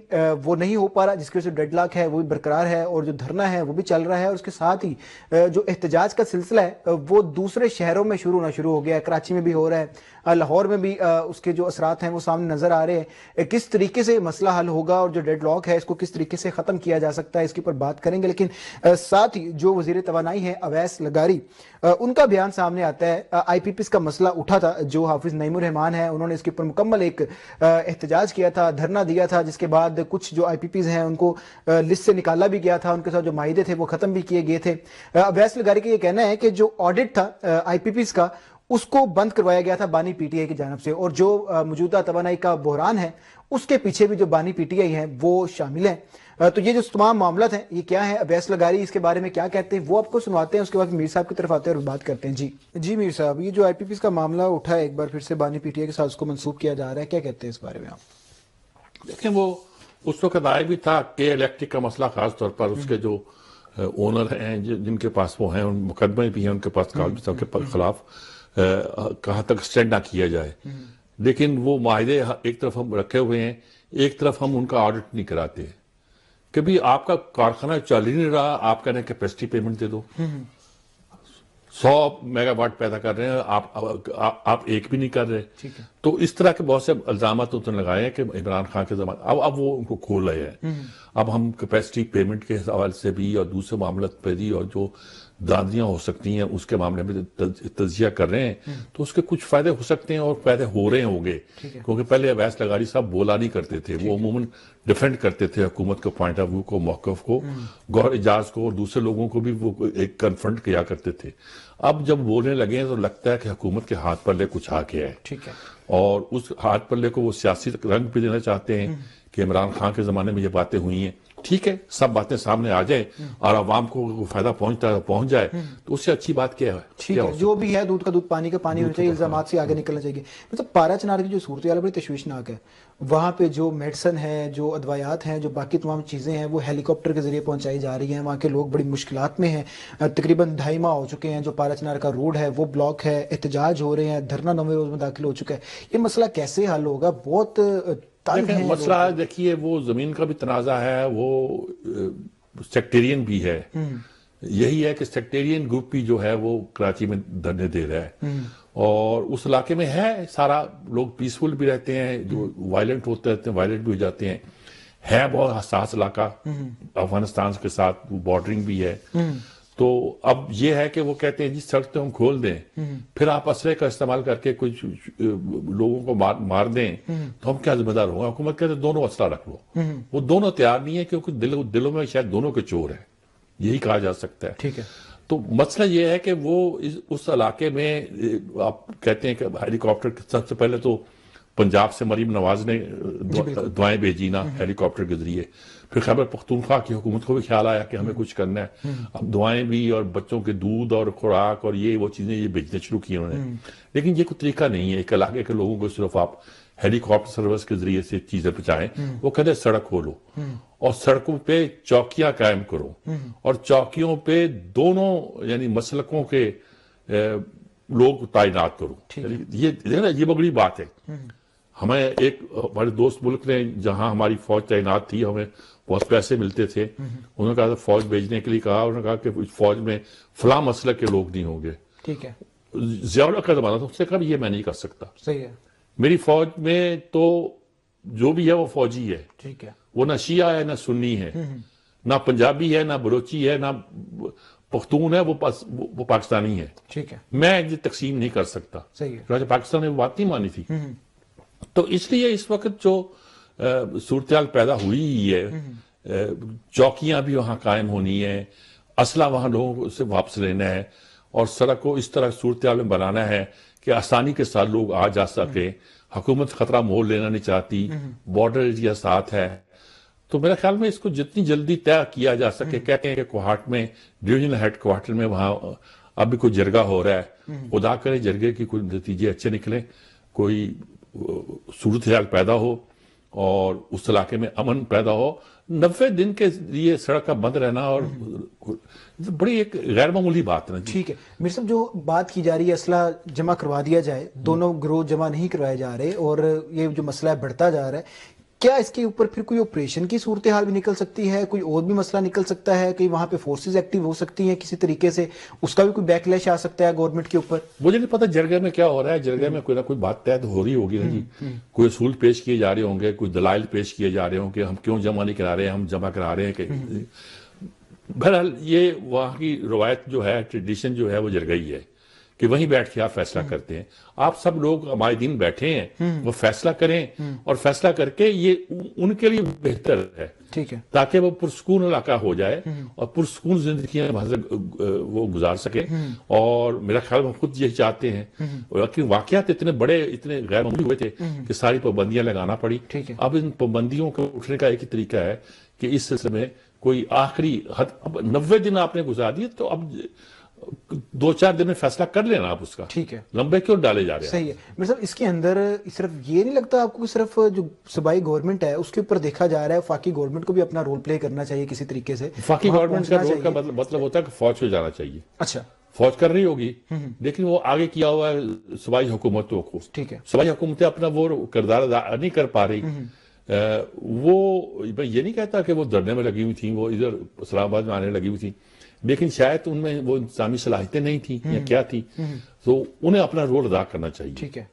وہ نہیں ہو پا رہا، جس کی وجہ سے ڈیڈ لاک ہے وہ بھی برقرار ہے، اور جو دھرنا ہے وہ بھی چل رہا ہے، اور اس کے ساتھ ہی جو احتجاج کا سلسلہ ہے وہ دوسرے شہروں میں شروع ہو گیا ہے، کراچی میں بھی ہو رہا ہے، لاہور میں بھی اس کے جو اثرات ہیں وہ سامنے نظر آ رہے ہیں۔ کس طریقے سے مسئلہ حل ہوگا اور جو ڈیڈ لاک ہے اس کو کس طریقے سے ختم کیا جا سکتا ہے، اس کے اوپر بات کریں گے، لیکن ساتھ ہی جو وزیر توانائی ہے اویس لغاری، ان کا بیان سامنے آتا ہے۔ آئی پی پیز کا مسئلہ اٹھا تھا، جو حافظ نعیم الرحمان ہے انہوں نے اس کے اوپر مکمل ایک احتجاج کیا تھا، دھرنا دیا تھا، جس کے بعد کچھ جو آئی پی پیز ہیں ان کو لسٹ سے نکالا بھی گیا تھا، ان کے ساتھ جو معاہدے تھے وہ ختم بھی کیے گئے تھے۔ اویس لغاری کا یہ کہنا ہے کہ جو آڈٹ تھا آئی پی پیز کا اس کو بند کروایا گیا تھا بانی پی ٹی آئی کی جانب سے، اور جو موجودہ توانائی کا بحران ہے اس کے پیچھے بھی جو بانی پی ٹی آئی ہیں وہ شامل ہیں۔ تو یہ جو تمام معاملات ہیں یہ کیا ہیں، اویس لغاری اس کے بارے میں کیا کہتے ہیں وہ آپ کو سنواتے ہیں، اس کے بعد میر صاحب کی طرف آتے ہیں اور بات کرتے ہیں۔ جی میر صاحب، یہ جو آئی پی پیز کا معاملہ اٹھا ہے ایک بار پھر سے بانی پی ٹی آئی کے ساتھ اس کو منسوخ کیا جا رہا ہے، کیا کہتے ہیں اس بارے میں آپ؟ دیکھیں، وہ اس وقت آئے بھی تھا کہ الیکٹرک کا مسئلہ، خاص طور پر اس کے جو اونر ہیں جن کے پاس وہ ہیں، ان مقدمے بھی ہیں ان کے پاس، کال کے خلاف کہاں تک اسٹینڈ نہ کیا جائے، لیکن وہ معاہدے ایک طرف ہم رکھے ہوئے ہیں، ایک طرف ہم ان کا آڈٹ نہیں کراتے کہ بھی آپ کا کارخانہ چل ہی نہیں رہا، آپ کہنے کیپیسٹی پیمنٹ دے دو، 100 میگا واٹ پیدا کر رہے ہیں، آپ ایک بھی نہیں کر رہے۔ تو اس طرح کے بہت سے الزامات انہوں نے لگائے ہیں کہ عمران خان کے زمانے اب وہ ان کو کھول رہے ہیں، اب ہم کیپیسٹی پیمنٹ کے حوالے سے بھی اور دوسرے معاملات پہ بھی اور جو دادیاں ہو سکتی ہیں اس کے معاملے میں تجزیہ کر رہے ہیں، تو اس کے کچھ فائدے ہو سکتے ہیں اور فائدے ہو رہے ہوں گے، کیونکہ پہلے اویس لغاری صاحب بولا نہیں کرتے تھے، وہ عموماً ڈیفینڈ کرتے تھے حکومت کے پوائنٹ آف ویو کو، موقف کو، گوہر اعجاز کو، اور دوسرے لوگوں کو بھی وہ ایک کنفرنٹ کیا کرتے تھے۔ اب جب بولنے لگے ہیں تو لگتا ہے کہ حکومت کے ہاتھ پلے کچھ آ گیا ہے، اور اس ہاتھ پلے کو وہ سیاسی رنگ بھی دینا چاہتے ہیں کہ عمران خان کے زمانے میں یہ باتیں ہوئی ہیں، ٹھیک ہے، سب باتیں سامنے آ جائیں اور عوام کو فائدہ پہنچ جائے تو اس سے اچھی بات کیا ہے؟ ٹھیک ہے، جو بھی ہے دودھ کا دودھ پانی کا پانی ہونا چاہیے، الزامات سے آگے نکلنا چاہیے۔ مطلب پارا چنار کی جو صورتحال بڑی تشویشناک ہے، وہاں پہ جو میڈیسن ہے، جو ادویات ہیں، جو باقی تمام چیزیں ہیں وہ ہیلی کاپٹر کے ذریعے پہنچائی جا رہی ہیں، وہاں کے لوگ بڑی مشکلات میں ہیں، تقریباً 2.5 ماہ ہو چکے ہیں، جو پارا چنار کا روڈ ہے وہ بلاک ہے، احتجاج ہو رہے ہیں، دھرنا 9ویں روز میں داخل ہو چکا ہے، یہ مسئلہ کیسے حل ہوگا؟ بہت مسئلہ دیکھیے، وہ زمین کا بھی تنازع ہے، وہ سیکٹیرین بھی ہے، یہی ہے کہ سیکٹیرین گروپ بھی جو ہے وہ کراچی میں دھرنے دے رہا ہے، اور اس علاقے میں ہے سارا لوگ پیسفل بھی رہتے ہیں، جو وائلنٹ ہوتے رہتے ہیں وائلنٹ بھی ہو جاتے ہیں، ہے بہت حساس علاقہ افغانستان کے ساتھ، بارڈرنگ بھی ہے۔ تو اب یہ ہے کہ وہ کہتے ہیں جی سڑک تو ہم کھول دیں، پھر آپ اسلحے کا استعمال کر کے کچھ لوگوں کو مار دیں تو ہم کیا ذمہ دار ہوں گے؟ حکومت کہتے ہیں دونوں اسلحہ رکھ لو، وہ دونوں تیار نہیں ہے، کیونکہ دلوں میں شاید دونوں کے چور ہیں، یہی کہا جا سکتا ہے۔ ٹھیک ہے، تو مسئلہ یہ ہے کہ وہ اس علاقے میں آپ کہتے ہیں کہ ہیلی کاپٹر سب سے پہلے تو پنجاب سے مریم نواز نے دعائیں بھیجی نا ہیلی کاپٹر کے ذریعے، پھر خیبر پختونخوا کی حکومت کو بھی خیال آیا کہ ہمیں کچھ کرنا ہے، اب دعائیں بھی اور بچوں کے دودھ اور خوراک اور یہ وہ چیزیں یہ بھیجنے شروع کی انہوں نے. لیکن یہ کوئی طریقہ نہیں ہے ایک علاقے کے لوگوں کو صرف آپ ہیلی کاپٹر سروس کے ذریعے سے چیزیں پہنچائیں. وہ کہتے ہیں سڑک کھولو اور سڑکوں پہ چوکیاں قائم کرو، اور چوکیوں پہ دونوں یعنی مسلکوں کے لوگ تعینات کرو. یہ بڑی بات ہے. ہمیں ایک ہمارے دوست ملک نے جہاں ہماری فوج تعینات تھی ہمیں بہت پیسے ملتے تھے، انہوں نے کہا فوج بھیجنے کے لیے کہا، انہوں نے کہا کہ فوج میں فلاں مسلک کے لوگ نہیں ہوں گے. ٹھیک ہے. ضیاء الحق کا زمانہ تھا، اس نے کہا یہ میں نہیں کر سکتا. صحیح ہے. میری فوج میں تو جو بھی ہے وہ فوجی ہے. ٹھیک ہے. وہ نہ شیعہ ہے نہ سنی ہے، نہ پنجابی ہے نہ بلوچی ہے نہ پختون ہے، وہ پاکستانی ہے. ٹھیک ہے. میں یہ تقسیم نہیں کر سکتا. صحیح ہے. پاکستان نے وہ بات نہیں مانی تھی. تو اس لیے اس وقت جو صورتحال پیدا ہوئی ہے، چوکیاں بھی وہاں قائم ہونی ہے، اسلحہ وہاں لوگوں سے واپس لینا ہے، اور سڑک کو اس طرح صورتحال میں بنانا ہے کہ آسانی کے ساتھ لوگ آ جا سکے. حکومت خطرہ مول لینا نہیں چاہتی، بارڈر ایریا ساتھ ہے. تو میرے خیال میں اس کو جتنی جلدی طے کیا جا سکے. کہتے ہیں کہ کوہاٹ میں ڈویژنل ہیڈ کوارٹر میں وہاں اب بھی کوئی جرگہ ہو رہا ہے، خدا کرے جرگے کی کوئی نتیجے اچھے نکلیں، کوئی صورتحال پیدا ہو اور اس علاقے میں امن پیدا ہو. 90 دن کے لیے سڑک کا بند رہنا اور بڑی ایک غیر معمولی بات ہے. ٹھیک ہے. میر صاحب جو بات کی جا رہی ہے اسلحہ جمع کروا دیا جائے، دونوں گروہ جمع نہیں کروائے جا رہے اور یہ جو مسئلہ ہے بڑھتا جا رہا ہے، کیا اس کے اوپر پھر کوئی آپریشن کی صورتحال بھی نکل سکتی ہے؟ کوئی اور بھی مسئلہ نکل سکتا ہے کہ وہاں پہ فورسز ایکٹیو ہو سکتی ہیں کسی طریقے سے؟ اس کا بھی کوئی بیک لیش آ سکتا ہے گورنمنٹ کے اوپر؟ مجھے نہیں پتا جرگے میں کیا ہو رہا ہے. جرگے میں کوئی نہ کوئی بات طے ہو رہی ہوگی نا جی. کوئی اصول پیش کیے جا رہے ہوں گے، کوئی دلائل پیش کیے جا رہے ہوں کہ ہم کیوں جمع نہیں کرا رہے ہیں، ہم جمع کرا رہے ہیں کہ بہرحال یہ وہاں کی روایت جو ہے، ٹریڈیشن جو ہے وہ جرگئی ہے کہ وہیں بیٹھ کے آپ فیصلہ کرتے ہیں. آپ سب لوگ ہمارے دین بیٹھے ہیں، وہ فیصلہ کریں اور فیصلہ کر کے یہ ان کے لیے بہتر ہے. ٹھیک ہے. تاکہ وہ پرسکون علاقہ ہو جائے اور پرسکون زندگیاں وہ گزار سکے. اور میرا خیال میں خود یہی چاہتے ہیں. واقعات اتنے بڑے اتنے غیر معمولی ہوئے تھے کہ ساری پابندیاں لگانا پڑی. اب ان پابندیوں کو اٹھنے کا ایک ہی طریقہ ہے کہ اس سلسلے میں کوئی آخری حد. اب 90 دن آپ نے گزار دیے تو اب 2-4 دن میں فیصلہ کر لینا آپ اس کا. ٹھیک ہے. لمبے کیوں ڈالے جا رہے ہیں؟ صحیح ہے. میرے صاحب اس کے اندر صرف یہ نہیں لگتا آپ کو صرف جو صوبائی گورنمنٹ ہے اس کے اوپر دیکھا جا رہا ہے، وفاقی گورنمنٹ کو بھی اپنا رول پلے کرنا چاہیے کسی طریقے سے؟ وفاقی گورنمنٹ کا رول کا مطلب ہوتا ہے کہ فوج کو جانا چاہیے. اچھا. فوج کر رہی ہوگی لیکن وہ آگے کیا ہوا ہے صوبائی حکومتوں کو. ٹھیک ہے. صوبائی حکومتیں اپنا وہ کردار ادا نہیں کر پا رہی. وہ میں یہ نہیں کہتا کہ وہ دھرنے میں لگی ہوئی تھیں، وہ ادھر اسلام آباد میں آنے لگی ہوئی تھیں، لیکن شاید ان میں وہ انتظامی صلاحیتیں نہیں تھیں یا کیا تھی. تو انہیں اپنا رول ادا کرنا چاہیے. ٹھیک ہے.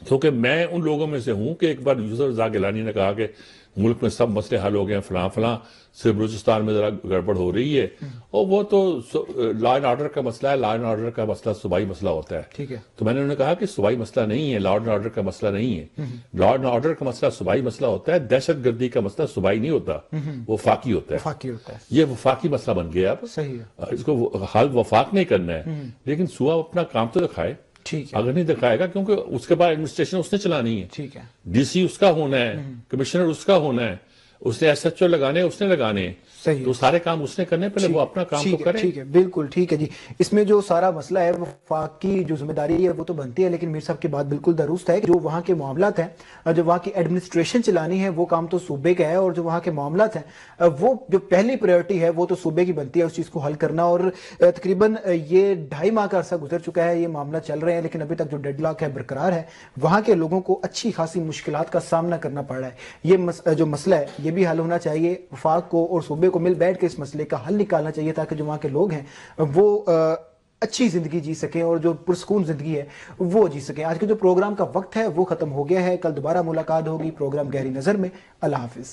کیونکہ میں ان لوگوں میں سے ہوں کہ ایک بار یوسف رضا گیلانی نے کہا کہ ملک میں سب مسئلے حل ہو گئے ہیں، فلاں فلاں، صرف بلوچستان میں ذرا گڑبڑ ہو رہی ہے، اور وہ تو لا اینڈ آرڈر کا مسئلہ ہے. لا اینڈ آرڈر کا مسئلہ صوبائی مسئلہ ہوتا ہے. ٹھیک ہے. تو میں نے انہیں کہا کہ صوبائی مسئلہ نہیں ہے، لا اینڈ آرڈر کا مسئلہ نہیں ہے. لا اینڈ آرڈر کا مسئلہ صوبائی مسئلہ ہوتا ہے، دہشت گردی کا مسئلہ صوبائی نہیں ہوتا، وہ وفاقی ہوتا ہے. وفاقی ہوتا ہے. یہ وفاقی مسئلہ بن گیا. اب صحیح ہے. اس کو حل وفاق نہیں کرنا ہے، لیکن صوبہ اپنا کام تو دکھائے. اگر نہیں دکھائے گا کیونکہ اس کے بعد ایڈمنسٹریشن اس نے چلانی ہے. ٹھیک ہے. ڈی سی اس کا ہونا ہے، کمشنر اس کا ہونا ہے، اس نے ایس ایچ او لگانے اس نے لگانے. تو سارے کام اس نے کرنے، پہلے وہ اپنا کام تو کرے. ٹھیک ہے. بالکل ٹھیک ہے جی. اس میں جو سارا مسئلہ ہے وفاق کی جو ذمہ داری ہے وہ تو بنتی ہے، لیکن میر صاحب کی بات بالکل درست ہے کہ جو وہاں کے معاملات ہیں، جو وہاں کی ایڈمنسٹریشن چلانی ہے وہ کام تو صوبے کا ہے، اور جو وہاں کے معاملات ہیں وہ جو پہلی پریورٹی ہے وہ تو صوبے کی بنتی ہے اس چیز کو حل کرنا. اور تقریباً یہ 2.5 ماہ کا عرصہ گزر چکا ہے، یہ معاملہ چل رہے ہیں، لیکن ابھی تک جو ڈیڈ لاک ہے برقرار ہے. وہاں کے لوگوں کو اچھی خاصی مشکلات کا سامنا کرنا پڑ رہا ہے. یہ جو مسئلہ ہے یہ بھی حل ہونا چاہیے. وفاق کو اور صوبے کو مل بیٹھ کے اس مسئلے کا حل نکالنا چاہیے تاکہ جو وہاں کے لوگ ہیں وہ اچھی زندگی جی سکیں اور جو پرسکون زندگی ہے وہ جی سکیں. آج کے جو پروگرام کا وقت ہے وہ ختم ہو گیا ہے. کل دوبارہ ملاقات ہوگی پروگرام گہری نظر میں. اللہ حافظ.